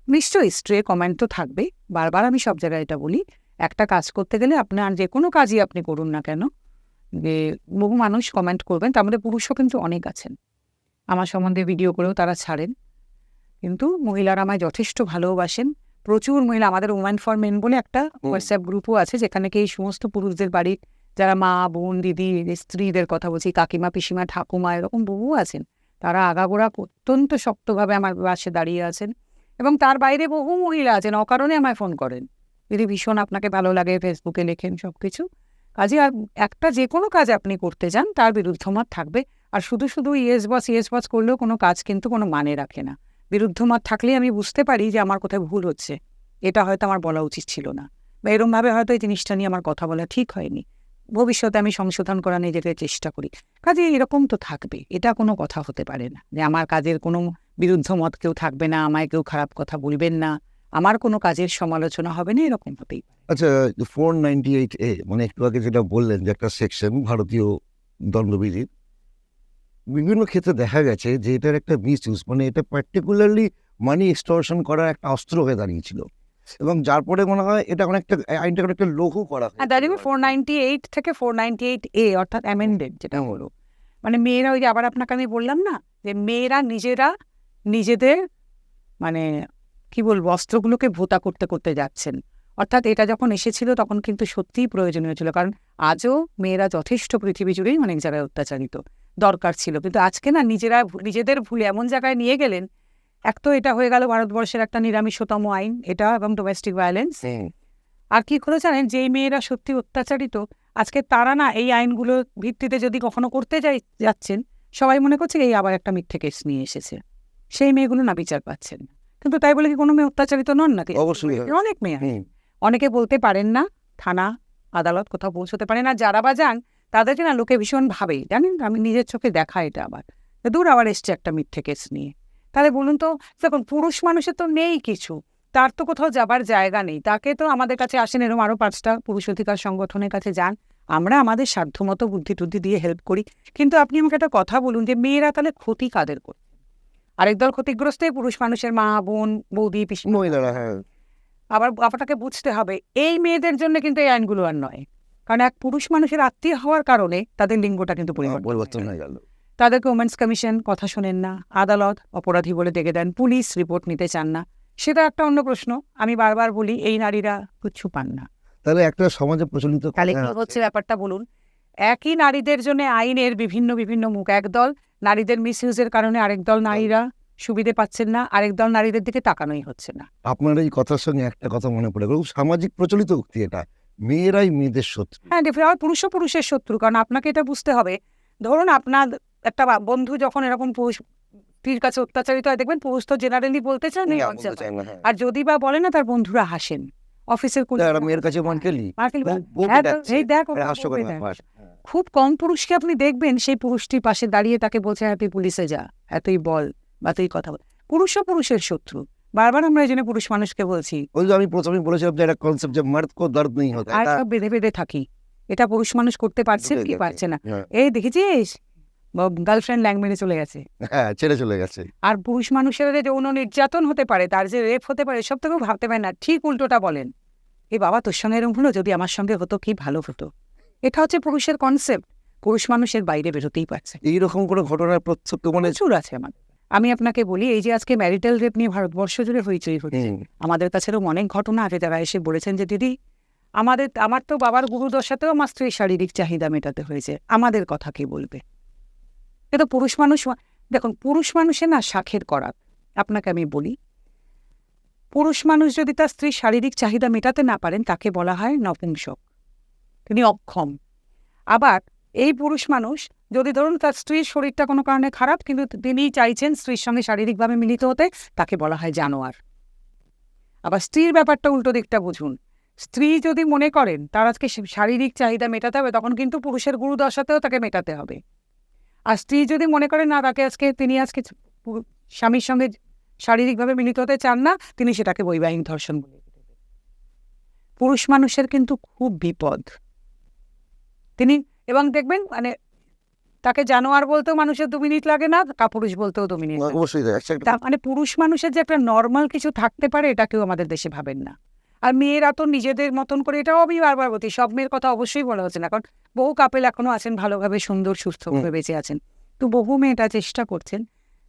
নিশ্চয়ই স্ট্রে কমেন্ট তো থাকবে, বারবার আমি সব জায়গায় এটা বলি, একটা কাজ করতে গেলে আপনার যে কোনো কাজই আপনি করুন না কেন, যে বহু মানুষ কমেন্ট করবেন, তার মধ্যে পুরুষও কিন্তু অনেক আছেন, আমার সম্বন্ধে ভিডিও করেও তারা ছাড়েন। কিন্তু মহিলারা আমায় যথেষ্ট ভালোবাসেন, প্রচুর মহিলা। আমাদের ওম্যান ফর মেন বলে একটা হোয়াটসঅ্যাপ গ্রুপও আছে, যেখানে কি এই সমস্ত পুরুষদের বাড়ির যারা মা বোন দিদি স্ত্রীদের কথা বলছি, কাকিমা পিসিমা ঠাকুমা এরকম বহু আছেন, তারা আগাগোড়া অত্যন্ত শক্তভাবে আমার পাশে দাঁড়িয়ে আছেন। এবং তার বাইরে বহু মহিলা আছেন অকারণে আমায় ফোন করেন, যদি ভীষণ আপনাকে ভালো লাগে ফেসবুকে লেখেন সব কিছু। কাজে আর একটা যে কোনো কাজ আপনি করতে যান তার বিরুদ্ধমত থাকবে। আর শুধু শুধু ইয়েস বস করলেও কোনো কাজ কিন্তু কোনো মানে রাখে না। বিরুদ্ধমত থাকলে আমি বুঝতে পারি যে আমার কোথায় ভুল হচ্ছে, এটা হয়তো আমার বলা উচিত ছিল না, বা এরমভাবে হয়তো এই জিনিসটা নিয়ে আমার কথা বলা ঠিক হয়নি, ভবিষ্যতে আমি সংশোধন করা নিয়ে যেতে চেষ্টা করি। কাজে এরকম তো থাকবে, এটা কোনো কথা হতে পারে না যে আমার কাজের কোনো বিরুদ্ধ মত কেউ থাকবে না, আমায় কেউ খারাপ কথা বলবেন না, আমার কোনো কাজের সমালোচনা হবে না, এরকম হতেই পারে। আচ্ছা, 498A মানে একটু আগে যেটা বললেন যে একটা সেকশন ভারতীয় দণ্ডবিধির, বিভিন্ন ক্ষেত্রে দেখা গেছে যে এটার একটা মিস ইউজ, মানে এটা পার্টিকুলারলি মানি এক্সটর্শন করার একটা অস্ত্র হয়ে দাঁড়িয়েছিল, এবং যার পরে মনে হয় এটা অনেকটা আইনটা অনেকটা লঘু করা আর দাঁড়িয়ে 498 থেকে 498A অর্থাৎ অ্যামেন্ডেড যেটা হলো, মানে মেয়েরা, ওই যে আবার আপনাকে আমি বললাম না যে মেয়েরা নিজেরা নিজেদের মানে কি বলবো অস্ত্রগুলোকে ভোতা করতে করতে যাচ্ছেন। অর্থাৎ এটা যখন এসেছিল তখন কিন্তু সত্যিই প্রয়োজনীয় ছিল, কারণ আজও মেয়েরা যথেষ্ট পৃথিবী জুড়েই অনেক জায়গায় অত্যাচারিত, দরকার ছিল। কিন্তু আজকে না নিজেদের ভুলে এমন জায়গায় নিয়ে গেলেন। এক তো এটা হয়ে গেল ভারতবর্ষের একটা নিরামিষতম আইন এটা, এবং ডোমেস্টিক ভায়োলেন্স। আর কি করে জানেন, যেই মেয়েরা সত্যি অত্যাচারিত আজকে তারা না এই আইনগুলো ভিত্তিতে যদি কখনো করতে যাচ্ছেন, সবাই মনে করছে এই আবার একটা মিথ্যে কেস নিয়ে এসেছে, সেই মেয়েগুলো না বিচার পাচ্ছেন। কিন্তু তাই বলে কি কোনো মেয়ে অত্যাচারিত নন নাকি? অবশ্যই অনেক মেয়ে, অনেকে বলতে পারেন না, থানা আদালত কোথাও পৌঁছতে পারে না, যারা বা যান তাদেরকে না লোকে ভীষণ ভাবে, জানেন আমি নিজের চোখে দেখা এটা, আবার দূর আবার এসছে একটা মিথ্যে কেস নিয়ে। তাহলে বলুন তো, দেখুন পুরুষ মানুষের তো নেই কিছু, তার তো কোথাও যাবার জায়গা নেই, তাকে তো আমাদের কাছে আসেন, এরকম আরও 5টা পুরুষ অধিকার সংগঠনের কাছে যান, আমরা আমাদের সাধ্যমতো বুদ্ধি টুদ্ধি দিয়ে হেল্প করি। কিন্তু আপনি আমাকে একটা কথা বলুন যে মেয়েরা তাহলে ক্ষতি কাদের করে? আরেক দল ক্ষতিগ্রস্ত পুরুষ মানুষের মা বোন বৌদি পিসি মহিলারা। হ্যাঁ, আবার আপনাকে বুঝতে হবে এই মেয়েদের জন্য কিন্তু এই আইনগুলো আর নয়, কারণ এক পুরুষ মানুষের আত্মীয় হওয়ার কারণে তাদের লিঙ্গটা কিন্তু পরিবর্তন হয়ে গেল। তাদেরকে ওমেন্স কমিশন কথা শোনেন না, আদালত অপরাধী বলে ডেকে দেন, পুলিশ রিপোর্ট নিতে চান না, সেটা একটা অন্য প্রশ্ন। আমি বারবার বলি এই নারীরা কিচ্ছু পান না। তাহলে একটা সমাজে প্রচলিত তাহলে কি হচ্ছে ব্যাপারটা বলুন, একই নারীদের জন্য আইনের বিভিন্ন বিভিন্ন মুখ, একদল নারীদের মিসইউজের কারণে আরেক দল নারীরা সুবিধে পাচ্ছেন না, আরেক দল নারীদের দিকে তাকানোই হচ্ছে না। আপনার এই কথার সঙ্গে একটা কথা মনে পড়ে গেল, সামাজিক প্রচলিত উক্তি এটা, মেয়েরাই মেয়েদের শত্রু। হ্যাঁ, পুরুষও পুরুষের শত্রু, কারণ আপনাকে এটা বুঝতে হবে। ধরুন আপনার একটা বন্ধু যখন এরকম পুরুষটির কাছে অত্যাচারিত হয়, দেখবেন পুরুষ তো জেনারেলি বলতে চান না, আর যদি বা বলে না তার বন্ধুরা হাসেন, অফিসের মেয়ের কাছে মার্কেলি খুব কম পুরুষকে আপনি দেখবেন সেই পুরুষটির পাশে দাঁড়িয়ে তাকে বলছে হ্যাঁ তুই পুলিশে যা, হ্যাঁ তুই বল, বা তুই কথা বল। পুরুষও পুরুষের শত্রু, বারবার আমরা এই জন্য পুরুষ মানুষকে বলছি। ওই যে আমি প্রথমে বলেছিলাম যে একটা কনসেপ্ট যে মার্দ কো দর্দ নেই হতা, আর সব বেঁধে বেঁধে থাকি, এটা পুরুষ মানুষ করতে পারছে কি পারছে না। এই দেখেছিস গার্লফ্রেন্ড ল্যাং মেরে চলে গেছে, হ্যাঁ ছেড়ে চলে গেছে। আর পুরুষ মানুষের যে যৌন নির্যাতন হতে পারে, তার যে রেপ হতে পারে, সব থেকেও ভাবতে পারে না, ঠিক উল্টোটা বলেন, এই বাবা তোর সঙ্গে এরকম হলো, যদি আমার সঙ্গে হতো কি ভালো হতো। এটা হচ্ছে পুরুষের কনসেপ্ট, পুরুষ মানুষের বাইরে বেরোতেই পারছে। এইরকম কোনো ঘটনার প্রত্যক্ষ মানে প্রচুর আছে আমাদের। আমি আপনাকে বলি, এই যে আজকে ম্যারিটাল রেপ নিয়ে ভারতবর্ষ জুড়ে হইচই হচ্ছে, আমাদের কাছে এরকম অনেক ঘটনা আছে যারা এসে বলেছেন যে দিদি আমার তো বাবার গুরুদশাতেও আমার স্ত্রীর শারীরিক চাহিদা মেটাতে হয়েছে, আমাদের কথা কি বলবে? কিন্তু পুরুষ মানুষ, দেখুন পুরুষ মানুষের না শাখের করাত। আপনাকে আমি বলি, পুরুষ মানুষ যদি তার স্ত্রীর শারীরিক চাহিদা মেটাতে না পারেন তাকে বলা হয় নপুংসক, তিনি অক্ষম। আবার এই পুরুষ মানুষ যদি ধরুন তার স্ত্রীর শরীরটা কোনো কারণে খারাপ, কিন্তু তিনি চাইছেন স্ত্রীর সঙ্গে শারীরিকভাবে মিলিত হতে, তাকে বলা হয় জানোয়ার। আবার স্ত্রীর ব্যাপারটা উল্টো দিকটা বুঝুন। স্ত্রী যদি মনে করেন তার আজকে শারীরিক চাহিদা মেটাতে হবে, তখন কিন্তু পুরুষের গুরুদশাতেও তাকে মেটাতে হবে। আর স্ত্রী যদি মনে করেন না, তিনি আজকে স্বামীর সঙ্গে শারীরিকভাবে মিলিত হতে চান না, তিনি সেটাকে বৈবাহিক ধর্ষণ বলে দেবেন। পুরুষ মানুষের কিন্তু খুব বিপদ। তিনি এবং দেখবেন মানে তাকে জানোয়ার বলতেও মানুষের 2 মিনিট লাগে না, কাপুরুষ বলতেও 2 মিনিট লাগে না। অবশ্যই তাই। তার মানে পুরুষ মানুষের যে একটা নর্মাল কিছু থাকতে পারে, এটা কেউ আমাদের দেশে ভাবেন না। আর মেয়েরা তো নিজেদের মতন করে, এটাও আমি বারবার বলছি, সব মেয়ের কথা অবশ্যই বলা হচ্ছে না, কারণ বহু কাপেল এখনো আছেন ভালোভাবে সুন্দর সুস্থভাবে বেঁচে আছেন। তো বহু মেয়ে এটা চেষ্টা করছেন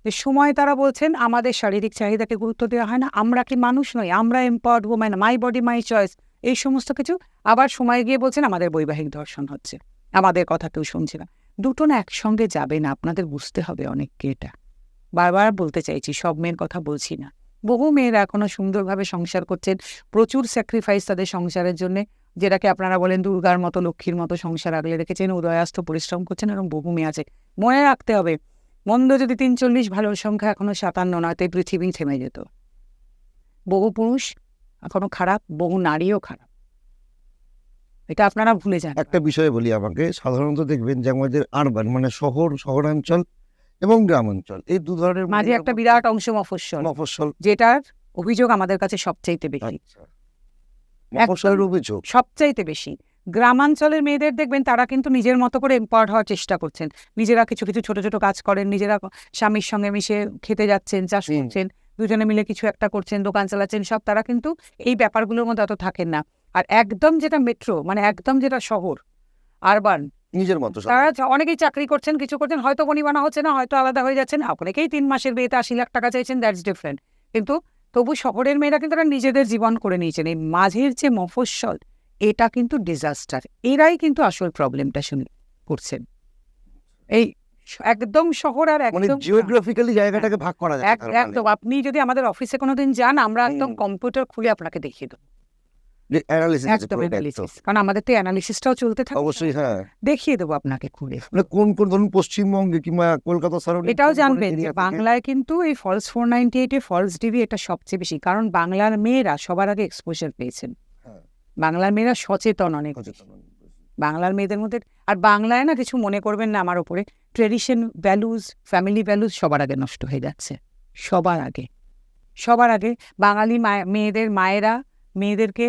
যে সময় তারা বলছেন আমাদের শারীরিক চাহিদাকে গুরুত্ব দেওয়া হয় না, আমরা কি মানুষ নই, আমরা empowered woman, my body my choice, এই সমস্ত কিছু। আবার সময় গিয়ে বলছেন আমাদের বৈবাহিক ধর্ষণ হচ্ছে, আমাদের কথা কেউ শুনছে না। দুটো না একসঙ্গে যাবে না, আপনাদের বুঝতে হবে অনেককে। এটা বারবার বলতে চাইছি, সব মেয়ের কথা বলছি না। বহু মেয়েরা এখনো সুন্দরভাবে সংসার করছেন, প্রচুর স্যাক্রিফাইস তাদের সংসারের জন্য, যেটাকে আপনারা বলেন দুর্গার মতো লক্ষ্মীর মতো সংসার আগলে রেখেছেন, উদয়াস্ত পরিশ্রম করছেন, এরকম বহু মেয়ে আছে। মনে রাখতে হবে, মন্দ যদি 43, ভালোর সংখ্যা এখনো 57 নয়, তাই পৃথিবী থেমে যেত। বহু পুরুষ এখনো খারাপ, বহু নারীও খারাপ, এটা আপনারা ভুলে যান। একটা বিষয় বলি আমাকে, সাধারণত দেখবেন যে আমাদের আরবান মানে শহরাঞ্চল এবং গ্রামাঞ্চল, এই 2 ধরনের মাঝে একটা বিরাট অংশ মফস্বল, মফস্বল। যেটার অভিযোগ আমাদের কাছে সবচাইতে বেশি। আচ্ছা, মফস্বলের অভিযোগ সবচাইতে বেশি। গ্রামাঞ্চলের মেয়েদের দেখবেন তারা কিন্তু নিজের মতো করে এম্পাওয়ার্ড হওয়ার চেষ্টা করছেন, নিজেরা কিছু কিছু ছোট ছোট কাজ করেন, নিজেরা স্বামীর সঙ্গে মিশে খেতে যাচ্ছেন, চাষ করছেন, দুজনে মিলে কিছু একটা করছেন, দোকান চালাচ্ছেন, সব। তারা কিন্তু এই ব্যাপারগুলোর মধ্যে অত থাকেন না। আর একদম যেটা মেট্রো, মানে একদম যেটা শহর, আরবান, নিজের মতো তারা অনেকেই চাকরি করছেন, কিছু করছেন, হয়তো বনিবানা হচ্ছে না, হয়তো আলাদা হয়ে যাচ্ছেন, অনেকেই 3 মাসের বিয়েতে 80 লাখ টাকা চাইছেন, দ্যাটস ডিফারেন্ট। কিন্তু তবু শহরের মেয়েরা কিন্তু তারা নিজেদের জীবন করে নিয়েছেন। এই মাঝের যে মফস্বল, এটা কিন্তু ডিজাস্টার। এরাই কিন্তু আসল প্রবলেমটা করছেন। এই একদম শহর আর মানে একদম জিওগ্রাফিক্যালি জায়গাটাকে ভাগ করা যায় একদম। আপনি যদি আমাদের অফিসে কোনোদিন যান, আমরা একদম কম্পিউটার খুলে আপনাকে দেখিয়ে দেবো, একদম অ্যানালিসিস, কারণ আমাদের তো অ্যানালিসিসটাও চলতে থাকে। অবশ্যই, হ্যাঁ, দেখিয়ে দেবো আপনাকে খুলে। মানে কোন কোন ধরুন পশ্চিমবঙ্গে কিংবা কলকাতা সারাউন্ডিং, এটাও জানবেন যে বাংলায় কিন্তু এই ফলস 498 এ ফলস ডিবি এটা সবচেয়ে বেশি, কারণ বাংলার মেয়েরা সবার আগে এক্সপোজার পেয়েছেন। বাংলার মেয়েরা সচেতন অনেক, বাংলার মেয়েদের মধ্যে। আর বাংলায় না কিছু মনে করবেন না আমার উপরে, ট্রেডিশন ভ্যালুজ, ফ্যামিলি ভ্যালুজ সবার আগে নষ্ট হয়ে যাচ্ছে, সবার আগে। বাঙালি মায়েরা মেয়েদেরকে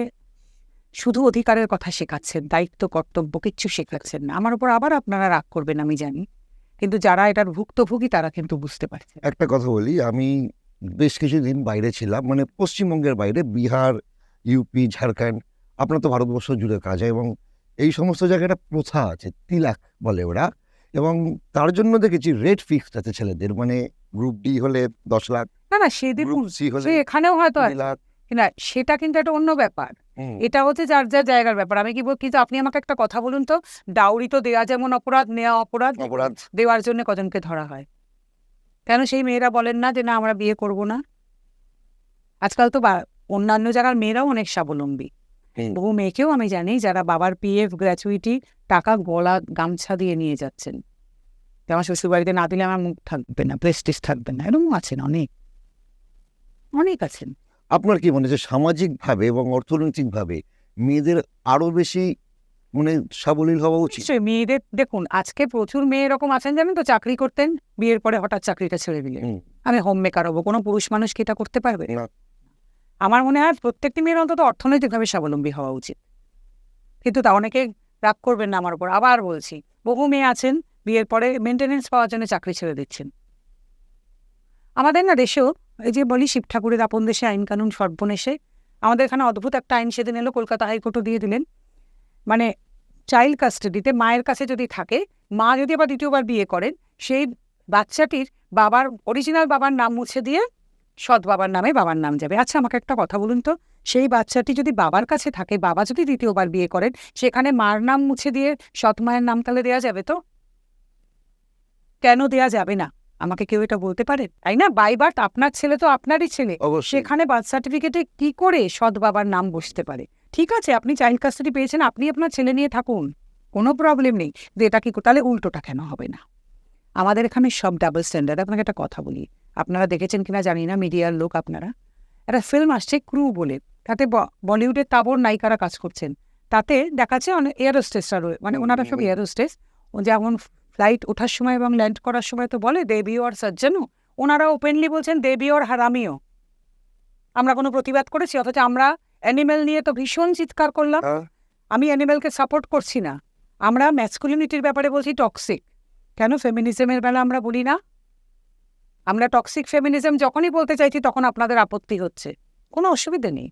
শুধু অধিকারের কথা শেখাচ্ছেন, দায়িত্ব কর্তব্য কিচ্ছু শেখাচ্ছেন না। আমার উপর আবার আপনারা রাগ করবেন আমি জানি, কিন্তু যারা এটার ভুক্তভোগী তারা কিন্তু বুঝতে পারছে। একটা কথা বলি, আমি বেশ কিছুদিন বাইরে ছিলাম, মানে পশ্চিমবঙ্গের বাইরে, বিহার, ইউপি, ঝাড়খণ্ড, আপনার তো ভারতবর্ষ জুড়ে কাজ হয়, এবং এই সমস্ত জায়গায় একটা প্রথা আছে, তিলাক বলে ওরা, এবং তার জন্য দেখেছি রেট ফিক্সড আছে ছেলেদের, মানে গ্রুপ ডি হলে 10 লাখ, না সে দেখুন, গ্রুপ সি হলে এখানেও হয়তো 2 লাখ। না, সেটা কিন্তু একটা অন্য ব্যাপার। এটা হচ্ছে যার যার জায়গার ব্যাপার। আমি কি কিন্তু আপনি আমাকে একটা কথা বলুন তো, ডাউরি তো দেওয়া যেমন অপরাধ, নেওয়া অপরাধ, দেওয়ার জন্য কজনকে ধরা হয়? কেন সেই মেয়েরা বলেন না যে না আমরা বিয়ে করব না? আজকাল তো অন্যান্য জায়গার মেয়েরাও অনেক স্বাবলম্বী। বহু মেয়েকেও আমি জানি যারা বাবার পিএফ, গ্র্যাচুইটি টাকা গলা গামছা দিয়ে নিয়ে যাচ্ছেন, আমার শ্বশুর বাড়িতে না দিলে আমার মুখ থাকবে না, প্রেস্টিজ থাকবে না, এরকম আছেন অনেক, অনেক আছেন। আপনার কি মনে হয় সামাজিকভাবে এবং অর্থনৈতিকভাবে মেয়েদের আরো বেশি মানে সাবলীল হওয়া উচিত? নিশ্চয়ই মেয়েদের, দেখুন আজকে প্রচুর মেয়ে এরকম আছেন জানেন তো, চাকরি করতেন, বিয়ের পরে হঠাৎ চাকরিটা ছেড়ে দিলেন, আমি হোম মেকার হবো। কোনো পুরুষ মানুষ কি এটা করতে পারবে? না। আমার মনে হয় প্রত্যেকটি মেয়ের অন্তত অর্থনৈতিকভাবে স্বাবলম্বী হওয়া উচিত। কিন্তু তা অনেকে রাগ করবেন না আমার উপর, আবার বলছি, বহু মেয়ে আছেন বিয়ের পরে মেনটেনেন্স পাওয়ার জন্য চাকরি ছেড়ে দিচ্ছেন। আমাদের না দেশেও এই যে বলি শিব ঠাকুরের আপন দেশে আইন কানুন সর্বনেশে, আমাদের এখানে অদ্ভুত একটা আইন সেদিন এলো, কলকাতা হাইকোর্টও দিয়ে দিলেন। মানে চাইল্ড কাস্টাডিতে মায়ের কাছে যদি থাকে, মা যদি আবার দ্বিতীয়বার বিয়ে করেন, সেই বাচ্চাটির বাবার অরিজিনাল বাবার নাম মুছে দিয়ে সৎ বাবার নামে বাবার নাম যাবে। আচ্ছা আমাকে একটা কথা বলুন তো, সেই বাচ্চাটি যদি বাবার কাছে থাকে, বাবা যদি দ্বিতীয়বার বিয়ে করেন, সেখানে মার নাম মুছে দিয়ে সৎ মায়ের নাম তাহলে দেওয়া যাবে তো? কেন দেওয়া যাবে না? আমাকে কেউ এটা বলতে পারে? তাই না? বাই বার্থ আপনার ছেলে তো আপনারই ছেলে, সেখানে বার্থ সার্টিফিকেটে কি করে সৎ বাবার নাম বসতে পারে? ঠিক আছে, আপনি চাইল্ড কাস্টাডি পেয়েছেন, আপনি আপনার ছেলে নিয়ে থাকুন, কোনো প্রবলেম নেই, যে এটা কি তাহলে উল্টোটা কেন হবে না? আমাদের এখানে সব ডাবল স্ট্যান্ডার্ড। আপনাকে একটা কথা বলি, আপনারা দেখেছেন কিনা জানি না, মিডিয়ার লোক আপনারা, একটা ফিল্ম আসছে ক্রু বলে, তাতে বলিউডের তাবর নায়িকারা কাজ করছেন, তাতে দেখাচ্ছে অনেক এয়ারোস্টেসরা মানে ওনারা সব এয়ারোস্টেস, যেমন ফ্লাইট ওঠার সময় এবং ল্যান্ড করার সময় তো বলে দেবীও আর সজ্জনও, ওনারা ওপেনলি বলছেন দেবীও আর হারামিও। আমরা কোনো প্রতিবাদ করেছি? অথচ আমরা অ্যানিমেল নিয়ে তো ভীষণ চিৎকার করলাম। আমি অ্যানিমেলকে সাপোর্ট করছি না, আমরা ম্যাসকুলিনিটির ব্যাপারে বলছি টক্সিক। কেন ফেমিনিজমের বেলা আমরা বলি না? আমরা টক্সিক ফেমিনিজম যখনই বলতে চাইছি তখন আপনাদের আপত্তি হচ্ছে। কোনো অসুবিধা নেই,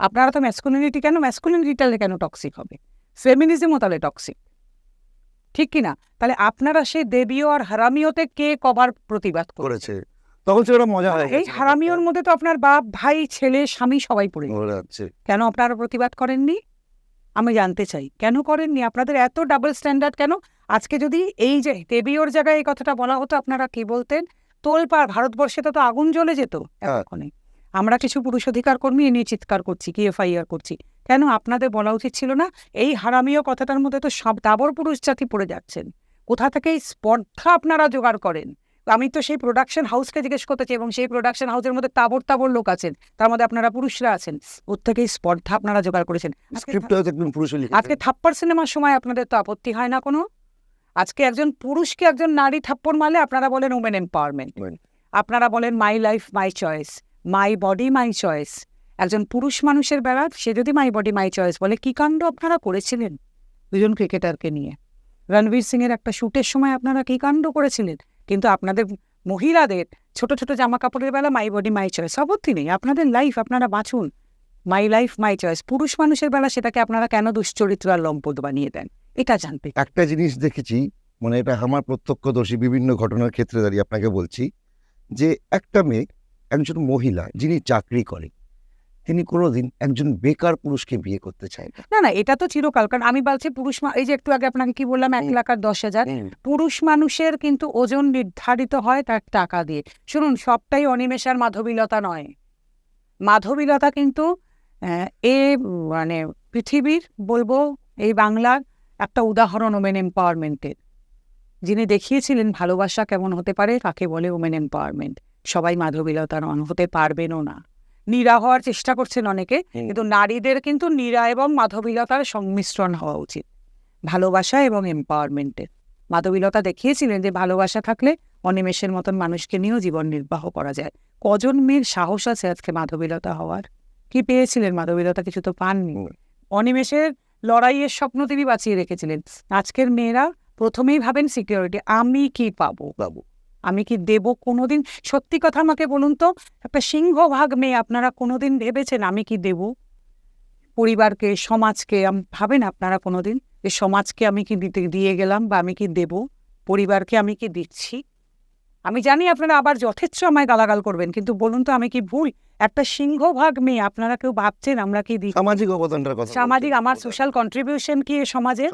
আপনারা তো ম্যাসকুলিনিটি কেন, ম্যাসকুলিনিটিটা কেন টক্সিক হবে? ফেমিনিজমও তাহলে টক্সিক, ঠিক কিনা? তাহলে আপনারা সেই দেবীয় আর হারামিওতে কে কবার প্রতিবাদ করেছে? তখন সেটা মজা হয়। এই হারামিওর মধ্যে তো আপনার বাপ, ভাই, ছেলে, স্বামী সবাই পড়ে যাচ্ছে। কেন আপনারা প্রতিবাদ করেননি? আমি জানতে চাই কেন করেননি? আপনাদের এত ডাবল স্ট্যান্ডার্ড কেন? আজকে যদি এই যে দেবীওর জায়গায় এই কথাটা বলা হতো, আপনারা কি বলতেন? তোলপাড়, ভারতবর্ষে তো আগুন জ্বলে যেত এখনই। আমরা কিছু পুরুষ অধিকার কর্মী এ নিয়ে চিৎকার করছি, কি এফআইআর করছি, কেন আপনাদের বলা উচিত ছিল না? এই হারামিও কথাটার মধ্যে তো সব দাবর পুরুষ জাতি পড়ে যাচ্ছেন। কোথা থেকে এই স্পর্ধা আপনারা জোগাড় করেন? আমি তো সেই প্রোডাকশন হাউসকে জিজ্ঞেস করতেছি, এবং সেই প্রোডাকশন হাউসের মধ্যে তাবর তাবর লোক আছেন, তার মধ্যে আপনারা পুরুষরা আছেন, ওর থেকে স্পর্ধা আপনারা জোগাড় করেছেন। আজকে থাপ্পড় সিনেমার সময় আপনাদের তো আপত্তি হয় না কোনো? আজকে একজন পুরুষকে একজন নারী থাপ্পড় মারলে আপনারা বলেন ওমেন এম্পাওয়ারমেন্ট, আপনারা বলেন my life my choice, my body my choice. একজন পুরুষ মানুষের বেলা সে যদি মাই বডি মাই চয়েস বলে, কি কাণ্ড আপনারা করেছিলেন দুজন ক্রিকেটারকে নিয়ে? রণবীর সিং এর একটা শুটের সময় আপনারা কি কাণ্ড করেছিলেন? কিন্তু আপনাদের মহিলাদের ছোট ছোট জামা কাপড়ের বেলা মাই বডি মাই চয়েস, আপত্তি নেই, আপনাদের লাইফ আপনারা বাঁচুন, মাই লাইফ মাই চয়েস। পুরুষ মানুষের বেলা সেটাকে আপনারা কেন দুশ্চরিত্র আর লম্পট বানিয়ে দেন? এটা জানতে। একটা জিনিস দেখেছি, মানে এটা আমার প্রত্যক্ষদর্শী বিভিন্ন ঘটনার ক্ষেত্রে দাঁড়িয়ে আপনাকে বলছি, যে একটা মেয়ে, একজন মহিলা যিনি চাকরি করে, তিনি কোনোদিন একজন বেকার পুরুষকে বিয়ে করতে চায় না। না না, এটা তো চিরকাল। কারণ আমি বলছি পুরুষ, এই যে একটু আগে আপনাকে কি বললাম, 1,00,000 আর 10,000, পুরুষ মানুষের কিন্তু ওজন নির্ধারিত হয় তার টাকা দিয়ে। শুনুন, সবটাই অনিমেষার মাধবীলতা নয়। মাধবীলতা কিন্তু মানে পৃথিবীর, বলবো এই বাংলার একটা উদাহরণ ওমেন এম্পাওয়ারমেন্টের, যিনি দেখিয়েছিলেন ভালোবাসা কেমন হতে পারে, কাকে বলে ওমেন এম্পাওয়ারমেন্ট। সবাই মাধবীলতার হতে পারবেনও না, নীরা হওয়ার চেষ্টা করছেন অনেকে, কিন্তু নারীদের কিন্তু নীরা এবং মাধবীলতার সংমিশ্রণ হওয়া উচিত, ভালোবাসা এবং এম্পাওয়ারমেন্টের। মাধবীলতা দেখিয়েছিলেন যে ভালোবাসা থাকলে অনিমেষের মতন মানুষকে নিয়েও জীবন নির্বাহ করা যায়। কজন মেয়ের সাহস আছে আজকে মাধবীলতা হওয়ার? কি পেয়েছিলেন মাধবীলতা? কিছু তো পাননি। অনিমেষের লড়াইয়ের স্বপ্ন তিনি বাঁচিয়ে রেখেছিলেন। আজকের মেয়েরা প্রথমেই ভাবেন সিকিউরিটি, আমি কি পাবো, আমি কি দেব কোনোদিন? সত্যি কথা আমাকে বলুন তো, একটা সিংহভাগ মেয়ে আপনারা কোনোদিন ভেবেছেন আমি কি দেব পরিবারকে, সমাজকে? ভাবেন আপনারা কোনোদিন যে সমাজকে আমি কি দিয়ে গেলাম, বা আমি কি দেব পরিবারকে, আমি কি দিচ্ছি? আমি জানি আপনারা আবার যথেচ্ছ আমায় গালাগাল করবেন, কিন্তু বলুন তো আমি কি ভুল? একটা সিংহভাগ মেয়ে আপনারা কেউ ভাবছেন আমরা কি দিই? সামাজিক অবদানটার কথা, সামাজিক, আমার সোশ্যাল কন্ট্রিবিউশন কি সমাজে,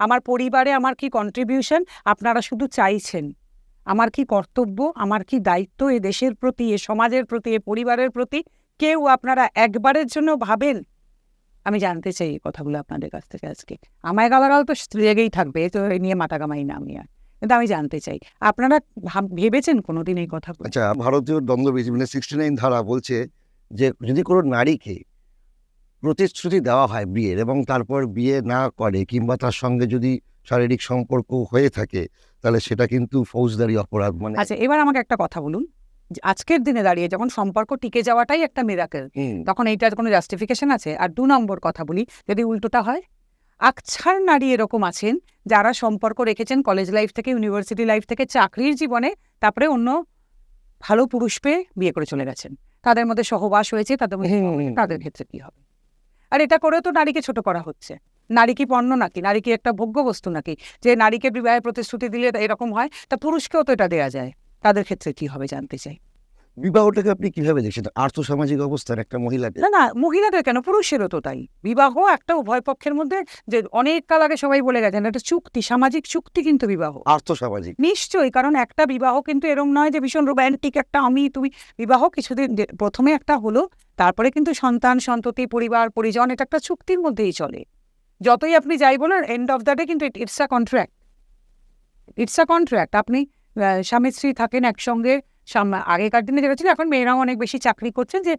আমার পরিবারে আমার কি কন্ট্রিবিউশন? আপনারা শুধু চাইছেন আমার কি কর্তব্য, আমার কি দায়িত্ব এ দেশের প্রতি, এ সমাজের প্রতি, এ পরিবারের প্রতি। কেউ আপনারা একবারের জন্য ভাবেন? আমি জানতে চাই এই কথাগুলো আপনাদের কাছ থেকে আজকে। আমায় গালাগাল তো লেগেই থাকবে, তো এ নিয়ে মাথা কামাই না আমি আর, কিন্তু আমি জানতে চাই আপনারা ভেবেছেন কোনোদিন এই কথা? আচ্ছা, ভারতীয় দণ্ডবিধি 69 ধারা বলছে যে যদি কোনো নারীকে প্রতিশ্রুতি দেওয়া হয় বিয়ের, এবং তারপর বিয়ে না করে, কিংবা তার সঙ্গে যদি শারীরিক সম্পর্ক হয়ে থাকে, তাহলে সেটা কিন্তু ফৌজদারি অপরাধ। মানে আচ্ছা, এবার আমাকে একটা কথা বলুন, আজকের দিনে দাঁড়িয়ে যখন সম্পর্ক টিকে যাওয়াটাই একটা মিরাকেল, তখন এইটার কোনো জাস্টিফিকেশন আছে? আর 2 নম্বর কথা বলি, যদি উল্টোটা হয়, আকছার নারী এরকম আছেন যারা সম্পর্ক রেখেছেন কলেজ লাইফ থেকে, ইউনিভার্সিটি লাইফ থেকে, চাকরির জীবনে, তারপরে অন্য ভালো পুরুষ পেয়ে বিয়ে করে চলে গেছেন, তাদের মধ্যে সহবাস হয়েছে, তাদের মধ্যে তাদের ক্ষেত্রে কি হবে? আর এটা করেও তো নারীকে ছোট করা হচ্ছে। নারী কি পণ্য নাকি? নারী কি একটা ভোগ্য বস্তু নাকি? যে নারীকে বিবাহের প্রতিশ্রুতি দিলে এরকম হয়, তা পুরুষকেও তো এটা দেওয়া যায়, তাদের ক্ষেত্রে কি হবে জানতে চাই। বিবাহটাকে আপনি কিভাবে দেখছেন? আর্থসামাজিক অবস্থার একটা মহিলাকে? না না, মহিলাদের কেন, পুরুষেরও তো তাই। বিবাহ একটা উভয় পক্ষের মধ্যে, যে অনেক কাল আগে সবাই বলে গেছেন, একটা চুক্তি, সামাজিক চুক্তি কিন্তু বিবাহ। আর্থসামাজিক নিশ্চয়ই, কারণ একটা বিবাহ কিন্তু এরকম নয় যে ভীষণ রোম্যান্টিক একটা আমি তুমি বিবাহ। কিছুদিন প্রথমে একটা হলো, তারপরে কিন্তু সন্তান সন্ততি পরিবার পরিজন, এটা একটা চুক্তির মধ্যেই চলে। যতই আপনি যাই বলেন, এন্ড অফ দ্য ডে কিন্তু ইটস আ কন্ট্রাক্ট। আপনি স্বামী স্ত্রী থাকেন একসঙ্গে। আগেকার দিনে যেটা ছিল, এখন মেয়েরাও অনেক বেশি চাকরি করছেন যে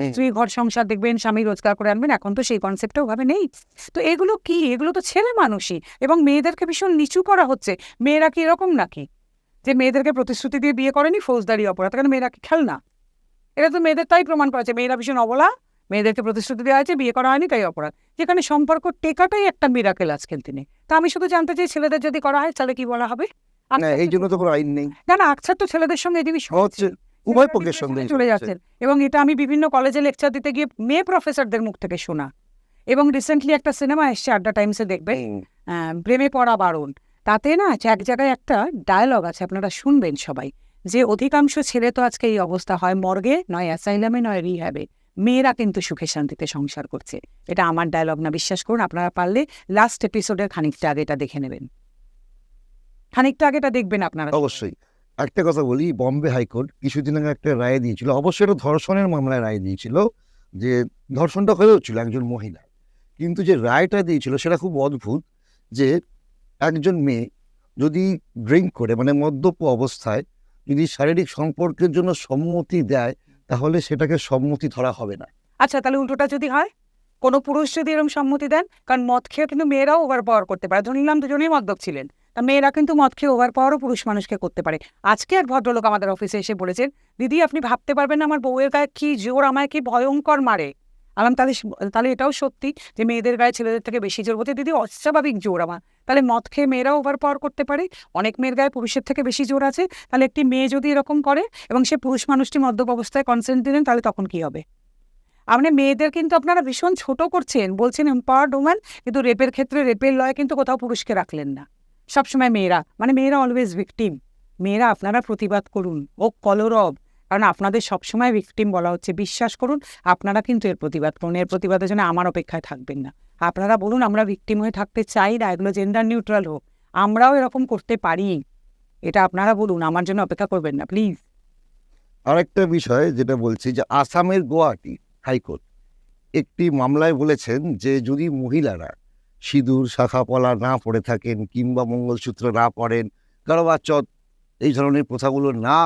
স্ত্রী ঘর সংসার দেখবেন, স্বামী রোজগার করে আনবেন। এখন তো সেই কনসেপ্টটা ওভাবে নেই। তো এগুলো কি? এগুলো তো ছেলে মানুষই, এবং মেয়েদেরকে ভীষণ নিচু করা হচ্ছে। মেয়েরা কি এরকম নাকি যে মেয়েদেরকে প্রতিশ্রুতি দিয়ে বিয়ে করেনি, ফৌজদারি অপরাধ? কারণ মেয়েরা কি খেলনা? এটা তো মেয়েদের তাই প্রমাণ করা আছে, মেয়েরা ভীষণ অবলা, মেয়েদেরকে প্রতিশ্রুতি দেওয়া হয়েছে, বিয়ে করা হয়নি, তাই অপরাধ। যেখানে সম্পর্ক টেকাটাই একটা মিরাকেল আজকের দিনে। তা আমি শুধু জানতে চাই, ছেলেদের যদি করা হয় তাহলে কি বলা হবে? না, এই জন্য তো কোনো আইন নেই। না না, আকছার তো ছেলেদের সঙ্গে এই জিনিস হচ্ছে উভয় পক্ষের সঙ্গে চলে যাচ্ছেন। এবং এটা আমি বিভিন্ন কলেজে লেকচার দিতে গিয়ে মেয়ে প্রফেসরদের মুখ থেকে শোনা। এবং রিসেন্টলি একটা সিনেমা এসছে, আড্ডা টাইমসে দেখবেন, প্রেমে পড়া বারণ। তাতে না এক জায়গায় একটা ডায়লগ আছে, আপনারা শুনবেন সবাই, যে অধিকাংশ ছেলে তো আজকে এই অবস্থা, হয় মর্গে, নয় অ্যাসাইলামে, নয় রিহ্যাবে। মেয়েরা কিন্তু সুখে শান্তিতে সংসার করছে। এটা আমার ডায়লগ না, বিশ্বাস করুন। আপনারা পারলে লাস্ট এপিসোডের খানিকটা আগে এটা দেখে নেবেন, খানিকটা আগে এটা দেখবেন আপনারা। অবশ্যই। একটা কথা বলি, বম্বে হাইকোর্ট কিছুদিন আগে একটা রায় দিয়েছিল, অবশ্যই এটা ধর্ষণের মামলায় রায় দিয়েছিল, যে ধর্ষণটা হয়েছিল একজন মহিলা, কিন্তু যে রায়টা দিয়েছিল সেটা খুব অদ্ভুত। যে একজন মেয়ে যদি ড্রিঙ্ক করে, মানে মদ্যপ অবস্থায় যদি শারীরিক সম্পর্কের জন্য সম্মতি দেয়, তাহলে সেটাকে সম্মতি ধরা হবে না। আচ্ছা, তাহলে উল্টোটা যদি হয়, কোনো পুরুষ যদি এরকম সম্মতি দেন, কারণ মদ খেয়ে কিন্তু মেয়েরাও ওভার পাওয়ার করতে পারে। ধরে নিলাম দুজনেই মদ্যপ ছিলেন, তা মেয়েরা কিন্তু মদ খেয়ে ওভার পাওয়ারও পুরুষ মানুষকে করতে পারে। আজকে এক ভদ্রলোক আমাদের অফিসে এসে বলেছেন, দিদি আপনি ভাবতে পারবেন না আমার বউয়ের গায়ে কি জোর, আমায় কি ভয়ঙ্কর মারে। আলাম তাহলে এটাও সত্যি যে মেয়েদের গায়ে ছেলেদের থেকে বেশি জোর। বলতে দিদি অস্বাভাবিক জোর আমার। তাহলে মদ খেয়ে মেয়েরাও ওভার পাওয়ার করতে পারে, অনেক মেয়ের গায়ে পুরুষের থেকে বেশি জোর আছে। তাহলে একটি মেয়ে যদি এরকম করে এবং সে পুরুষ মানুষটি মদ্যপ অবস্থায় কনসেন্ট দিলেন, তাহলে তখন কি হবে? আপনি মেয়েদের কিন্তু আপনারা ভীষণ ছোট করছেন, বলছেন এম্পাওয়ার্ড ওম্যান, কিন্তু রেপের ক্ষেত্রে রেপের লয় কিন্তু কোথাও পুরুষকে রাখলেন না। সবসময় মেয়েরা, মানে মেয়েরা অলওয়েজ ভিকটিম। মেয়েরা আপনারা প্রতিবাদ করুন, ও কলরব, কারণ আপনাদের সবসময় ভিকটিম বলা হচ্ছে। বিশ্বাস করুন, আপনারা কিন্তু এর প্রতিবাদ করুন। এর প্রতিবাদের জন্য আমার অপেক্ষায় থাকবেন না। আপনারা বলুন আমরা ভিকটিম হয়ে থাকতে চাই না, এগুলো জেন্ডার নিউট্রাল হোক, আমরাও এরকম করতে পারি, এটা আপনারা বলুন, আমার জন্য অপেক্ষা করবেন না প্লিজ। আরেকটা বিষয় যেটা বলছি, যে আসামের গুয়াহাটি হাইকোর্ট একটি মামলায় বলেছেন যে যদি মহিলারা সিঁদুর শাখা পলা না পরে থাকেন, কিংবা মঙ্গলসূত্র না পরেন, কারবাচত এই ধরনের প্রথাগুলো না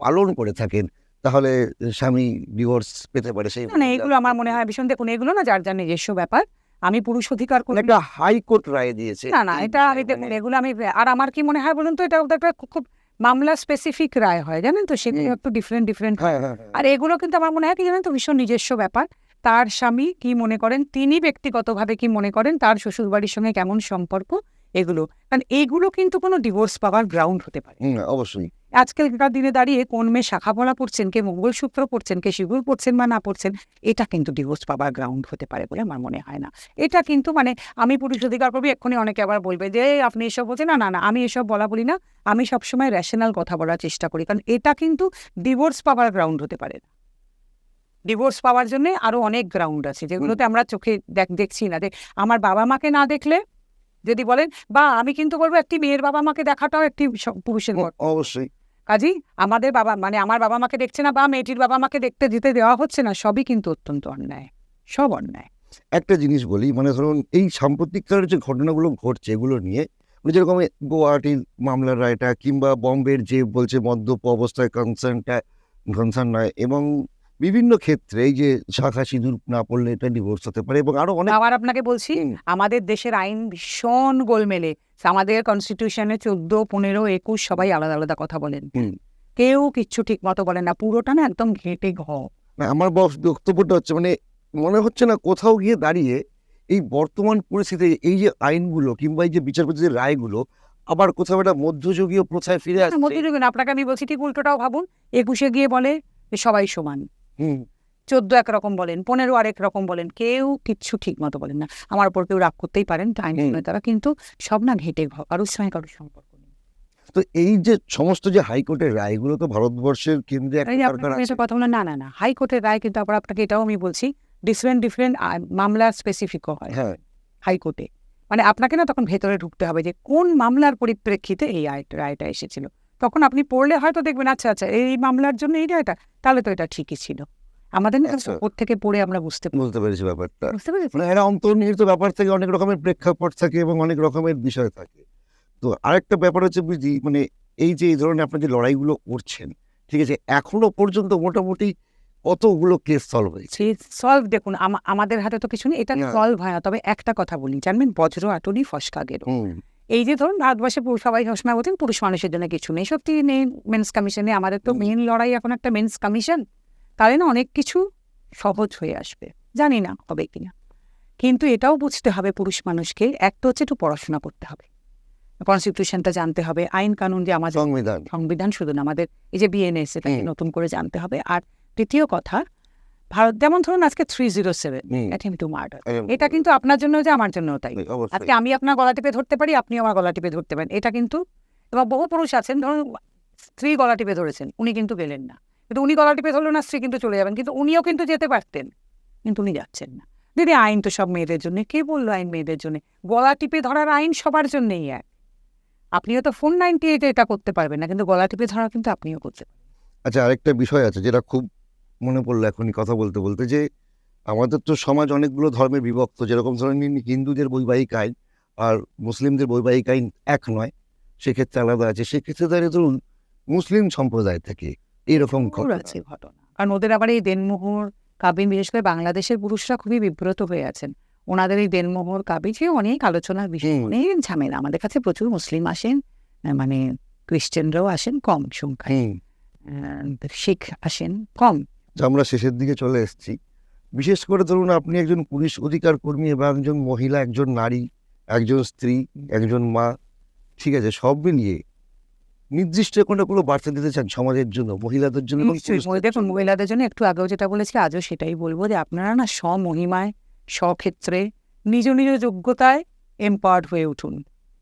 পালন করে থাকেন, তাহলে স্বামী ডিভোর্স পেতে পারে। সেই না, এগুলো আমার মনে হয় ভীষণ, দেখুন এগুলো না যার যার নিজস্ব ব্যাপার। আমি পুরুষ অধিকার করি একটা হাইকোর্ট রায় দিয়েছে। না, না, এটা আমি দেখুন এগুলো আমি, আর আমার কি মনে হয় বলুন তো, এটা একটা খুব মামলা স্পেসিফিক রায় হয়, জানেন তো, সেগুলো একটু ডিফারেন্ট। হ্যাঁ, হ্যাঁ, হ্যাঁ। আর এগুলো কিন্তু আমার মনে হয় কি জানেন তো, ভীষণ নিজস্ব ব্যাপার। তার স্বামী কি মনে করেন, তিনি ব্যক্তিগতভাবে কি মনে করেন, তার শ্বশুরবাড়ির সঙ্গে কেমন সম্পর্ক, এগুলো, কারণ এইগুলো কিন্তু কোনো ডিভোর্স পাওয়ার গ্রাউন্ড হতে পারে। অবশ্যই। আজকালকার দিনে দাঁড়িয়ে কোন মেয়ে শাখা পলা পড়ছেন, কে মঙ্গলসূত্র পড়ছেন, কে সিঁদুর পড়ছেন বা না পড়ছেন, এটা কিন্তু ডিভোর্স পাওয়ার গ্রাউন্ড হতে পারে বলে আমার মনে হয় না। এটা কিন্তু মানে আমি পুরুষ অধিকার করবি, এক্ষুনি অনেকে আবার বলবে যে আপনি এসব বলছেন। না না না, আমি এসব বলি না। আমি সবসময় রেশনাল কথা বলার চেষ্টা করি, কারণ এটা কিন্তু ডিভোর্স পাওয়ার গ্রাউন্ড হতে পারে না। ডিভোর্স পাওয়ার জন্য আরো অনেক গ্রাউন্ড আছে, যেগুলোতে আমরা চোখে দেখছি না। আমার বাবা মাকে না দেখলে যদি বলেন, বা আমি কিন্তু বলবো একটি মেয়ের বাবা মাকে দেখাটাও একটি পুরুষের অবশ্যই। কাজী আমাদের বাবা, মানে আমার বাবা মাকে দেখছে না, বা মেয়েটির বাবা মাকে দেখতে দিতে দেওয়া হচ্ছে না, সবই কিন্তু অত্যন্ত অন্যায়, সব অন্যায়। একটা জিনিস বলি, মানে ধরুন এই সাম্প্রতিককালের যে ঘটনাগুলো ঘটছে এগুলো নিয়ে, মানে যেরকম গুয়াহাটির মামলার রায়টা, কিংবা বম্বের যে বলছে মদ্যপ অবস্থায় কনসার্ন নয়, এবং বিভিন্ন ক্ষেত্রে এই যে শাখা সিঁদুর না পড়লে এটা ডিভোর্স হতে পারে, এবং আরো অনেক। আবার আপনাকে বলছি, আমাদের দেশের আইন ভীষণ গোলমেলে। আমাদের কনস্টিটিউশনে 14, 15, 21 সবাই আলাদা আলাদা কথা বলেন, কেউ কিচ্ছু ঠিক মতো বলেন না, পুরোটা না একদম ঘেঁটে আমার বক্তব্যটা হচ্ছে, মানে মনে হচ্ছে না কোথাও গিয়ে দাঁড়িয়ে এই বর্তমান পরিস্থিতিতে এই যে আইনগুলো কিংবা এই যে বিচারপতিদের রায়গুলো আবার কোথাও একটা মধ্যযুগীয় প্রথায় ফিরে আসছে। মধ্যযুগীয় না, আপনাকে আমি বলছি ঠিক উল্টোটাও ভাবুন। 21 গিয়ে বলে যে সবাই সমান, 14 একরকম বলেন, 15 আরেক রকম বলেন, কেউ কিচ্ছু ঠিক মতো বলেন না। আমার উপর কেউ রাগ করতেই পারেন, আইন তারা কিন্তু সব না ঘেঁটে কারোর সঙ্গে কারোর সম্পর্ক নেই। তো এই যে সমস্ত যে হাইকোর্টের রায়গুলো তো ভারতবর্ষের কেন্দ্রে কথা বলেন, না না না, হাইকোর্টের রায় কিন্তু আবার আপনাকে এটাও আমি বলছি, ডিফারেন্ট মামলা স্পেসিফিকও হয় হাইকোর্টে। মানে আপনাকে না তখন ভেতরে ঢুকতে হবে যে কোন মামলার পরিপ্রেক্ষিতে এই রায়টা এসেছিল। তখন আপনি পড়লে হয়তো দেখবেন আচ্ছা আচ্ছা এই মামলার জন্য এই রায়টা, তাহলে তো এটা ঠিকই ছিল। আমাদের না আচ্ছা। উপর থেকে পড়ে আমরা বুঝতে বুঝতে পেরেছি ব্যাপারটা। বুঝতে পেরেছি। মানে এরা অন্তর্নিহিত ব্যাপার থেকে অনেক রকমের প্রেক্ষাপট থাকে এবং অনেক রকমের বিষয় থাকে। তো আরেকটা ব্যাপার হচ্ছে বুঝি মানে এই যে এই ধরনের আপনার যে লড়াইগুলো করছেন, ঠিক আছে? এখনো পর্যন্ত মোটামুটি কতগুলো কেস সলভ হয়েছে? সলভ দেখুন আমাদের হাতে তো কিছু নেই, এটা না। সলভ হয় না। তবে একটা কথা বলি, জানবেন বজ্র আটনি ফসকা গেল। এই যে ধরুন ভারতবর্ষে সবাই সবসময় বলছেন পুরুষ মানুষের জন্য কিছু নেই, সত্যি নেই। মেন্স কমিশনে আমাদের তো মেন লড়াই এখন একটা মেন্স কমিশন, তাহলে না অনেক কিছু সহজ হয়ে আসবে। জানি না হবে কিনা, কিন্তু এটাও বুঝতে হবে পুরুষ মানুষকে এক তো হচ্ছে একটু পড়াশোনা করতে হবে, কনস্টিটিউশনটা জানতে হবে, আইন কানুন যে আমাদের সংবিধান। সংবিধান শুধু না, আমাদের এই যে বিএনএস এটাকে হুম। নতুন করে জানতে হবে। আর তৃতীয় কথা, ভারত যেমন ধরুন আজকে 307 হুম। অ্যাটেম্প্ট টু মার্ডার, একদম। এটা কিন্তু আপনার জন্য যে আমার জন্য তাই। অবশ্যই। আজকে আমি আপনার গলা টিপে ধরতে পারি, আপনি আমার গলা টিপে ধরতে পারেন, এটা কিন্তু। এবার বহু পুরুষ আছেন ধরুন স্ত্রী গলা টিপে ধরেছেন, উনি কিন্তু গেলেন না, কিন্তু উনি গলা টিপে ধরলেন না, স্ত্রী কিন্তু চলে যাবেন, কিন্তু উনিও কিন্তু যেতে পারতেন, কিন্তু উনি যাচ্ছেন না। দিদি আইন তো সব মেয়েদের জন্য, কে বললো আইন মেয়েদের জন্য? গলা টিপে ধরার আইন সবার জন্যই এক। আপনিও তো ফোন 98 এটা করতে পারবেন না, কিন্তু গলা টিপে ধরা কিন্তু আপনিও করতে পারবেন। আচ্ছা, আরেকটা বিষয় আছে যেটা খুব মনে পড়লো এখনই কথা বলতে বলতে, যে আমাদের তো সমাজ অনেকগুলো ধর্মে বিভক্ত। যেরকম ধরেন হিন্দুদের বৈবাহিক আইন আর মুসলিমদের বৈবাহিক আইন এক নয়, সেক্ষেত্রে আলাদা আছে। সেক্ষেত্রে দাঁড়িয়ে ধরুন মুসলিম সম্প্রদায় থেকে এইরকম ঘটনা। আছে ঘটনা, কারণ ওদের আবার এই দেনমোহর কাবিন, বিশেষ করে বাংলাদেশের পুরুষরা খুবই বিব্রত হয়ে আছেন। ওনাদের এই দেনমোহর কাবিন যে অনেক আলোচনার বিষয়, হুম। অনেক ঝামেলা। আমাদের কাছে প্রচুর মুসলিম আসেন, মানে ক্রিশ্চিয়ানরাও আসেন কম সংখ্যায়, শিখ আসেন কম। তো আমরা শেষের দিকে চলে এসেছি। বিশেষ করে ধরুন আপনি একজন পুলিশ অধিকার কর্মী এবং একজন মহিলা, একজন নারী, একজন স্ত্রী, একজন মা, ঠিক আছে, সব মিলিয়ে নির্দিষ্ট কোনো বার্তা দিতে চান সমাজের জন্য, মহিলাদের জন্য এবং নিশ্চয়ই পুরুষদের দেখুন, জন্য? মহিলাদের জন্য একটু আগেও যেটা বলেছি, আজও সেটাই বলবো, যে আপনারা না স্বমহিমায়, স্বক্ষেত্রে, নিজ নিজ যোগ্যতায় এম্পাওয়ার্ড হয়ে উঠুন।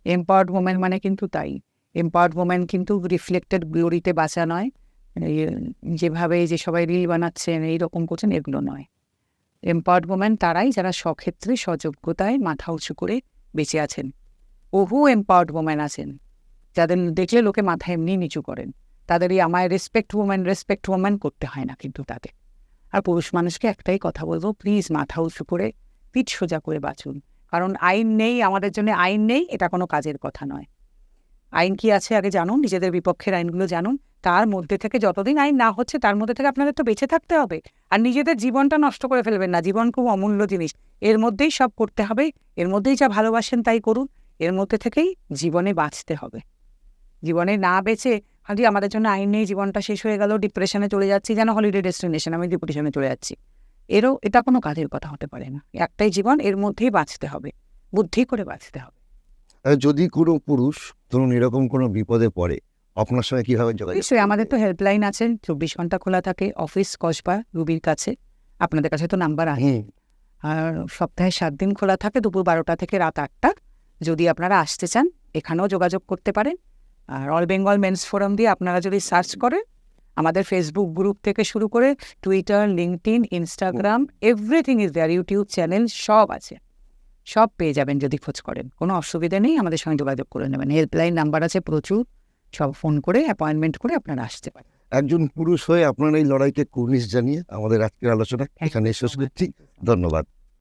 এম্পাওয়ার্ড ওমেন মানে কিন্তু তাই। এম্পাওয়ার্ড ওমেন কিন্তু রিফ্লেক্টেড গ্লোরিতে বাঁচা নয়, এই যেভাবে যে সবাই রিল বানাচ্ছেন এইরকম করছেন, এগুলো নয়। এম্পাওয়ার্ড ওমেন তারাই যারা স্বক্ষেত্রে স্বযোগ্যতায় মাথা উঁচু করে বেঁচে আছেন। বহু এম্পাওয়ার্ড ওমেন আছেন যাদের দেখলে লোকে মাথা এমনি নিচু করেন, তাদের এই আমায় রেসপেক্ট ওমেন করতে হয় না কিন্তু তাদের। আর পুরুষ মানুষকে একটাই কথা বলবো, প্লিজ মাথা উঁচু করে পিঠ সোজা করে বাঁচুন। কারণ আইন নেই, আমাদের জন্য আইন নেই, এটা কোনো কাজের কথা নয়। আইন কি আছে আগে জানুন, নিজেদের বিপক্ষের আইনগুলো জানুন, তার মধ্যে থেকে যতদিন আইন না হচ্ছে তার মধ্যে থেকে আপনাদের তো বেঁচে থাকতে হবে। আর নিজেদের জীবনটা নষ্ট করে ফেলবেন না, জীবন খুব অমূল্য জিনিস, এর মধ্যেই সব করতে হবে, এর মধ্যেই যা ভালোবাসেন তাই করুন, এর মধ্যে থেকেই জীবনে বাঁচতে হবে। জীবনে না বেঁচে খালি আমাদের জন্য আইন নেই, জীবনটা শেষ হয়ে গেল, ডিপ্রেশনে চলে যাচ্ছি, যেন হলিডে ডেস্টিনেশন, আমি ডিপ্রেশনে চলে যাচ্ছি, এটা কোনো কাজের কথা হতে পারে না। একটাই জীবন, এর মধ্যেই বাঁচতে হবে, বুদ্ধি করে বাঁচতে হবে। আর যদি কোনো পুরুষ ধরুন এরকম কোনো বিপদে পড়ে, আপনার সঙ্গে কিভাবে যোগাযোগ নিশ্চয়ই, আমাদের তো করবে? হেল্পলাইন আছে, 24 ঘন্টা খোলা থাকে, অফিস কসবা রুবির কাছে, আপনাদের কাছে তো নাম্বার আছে। হুম। আর সপ্তাহে 7 দিন খোলা থাকে, দুপুর 12টা থেকে রাত 8টা। যদি আপনারা আসতে চান এখানেও যোগাযোগ করতে পারেন। আর অল বেঙ্গল মেন্স ফোরাম দিয়ে আপনারা যদি সার্চ করেন, আমাদের ফেসবুক গ্রুপ থেকে শুরু করে Twitter, LinkedIn, Instagram, everything is there, YouTube channel সব আছে, সব পেয়ে যাবেন যদি খোঁজ করেন। কোনো অসুবিধা নেই, আমাদের সঙ্গে যোগাযোগ করে নেবেন। হেল্পলাইন নাম্বার আছে প্রচুর, সব ফোন করে অ্যাপয়েন্টমেন্ট করে আপনারা আসতে পারেন। একজন পুরুষ হয়ে আপনার এই লড়াইকে কুর্নিশ জানিয়ে আমাদের আজকের আলোচনা এখানে শেষ করছি। ধন্যবাদ।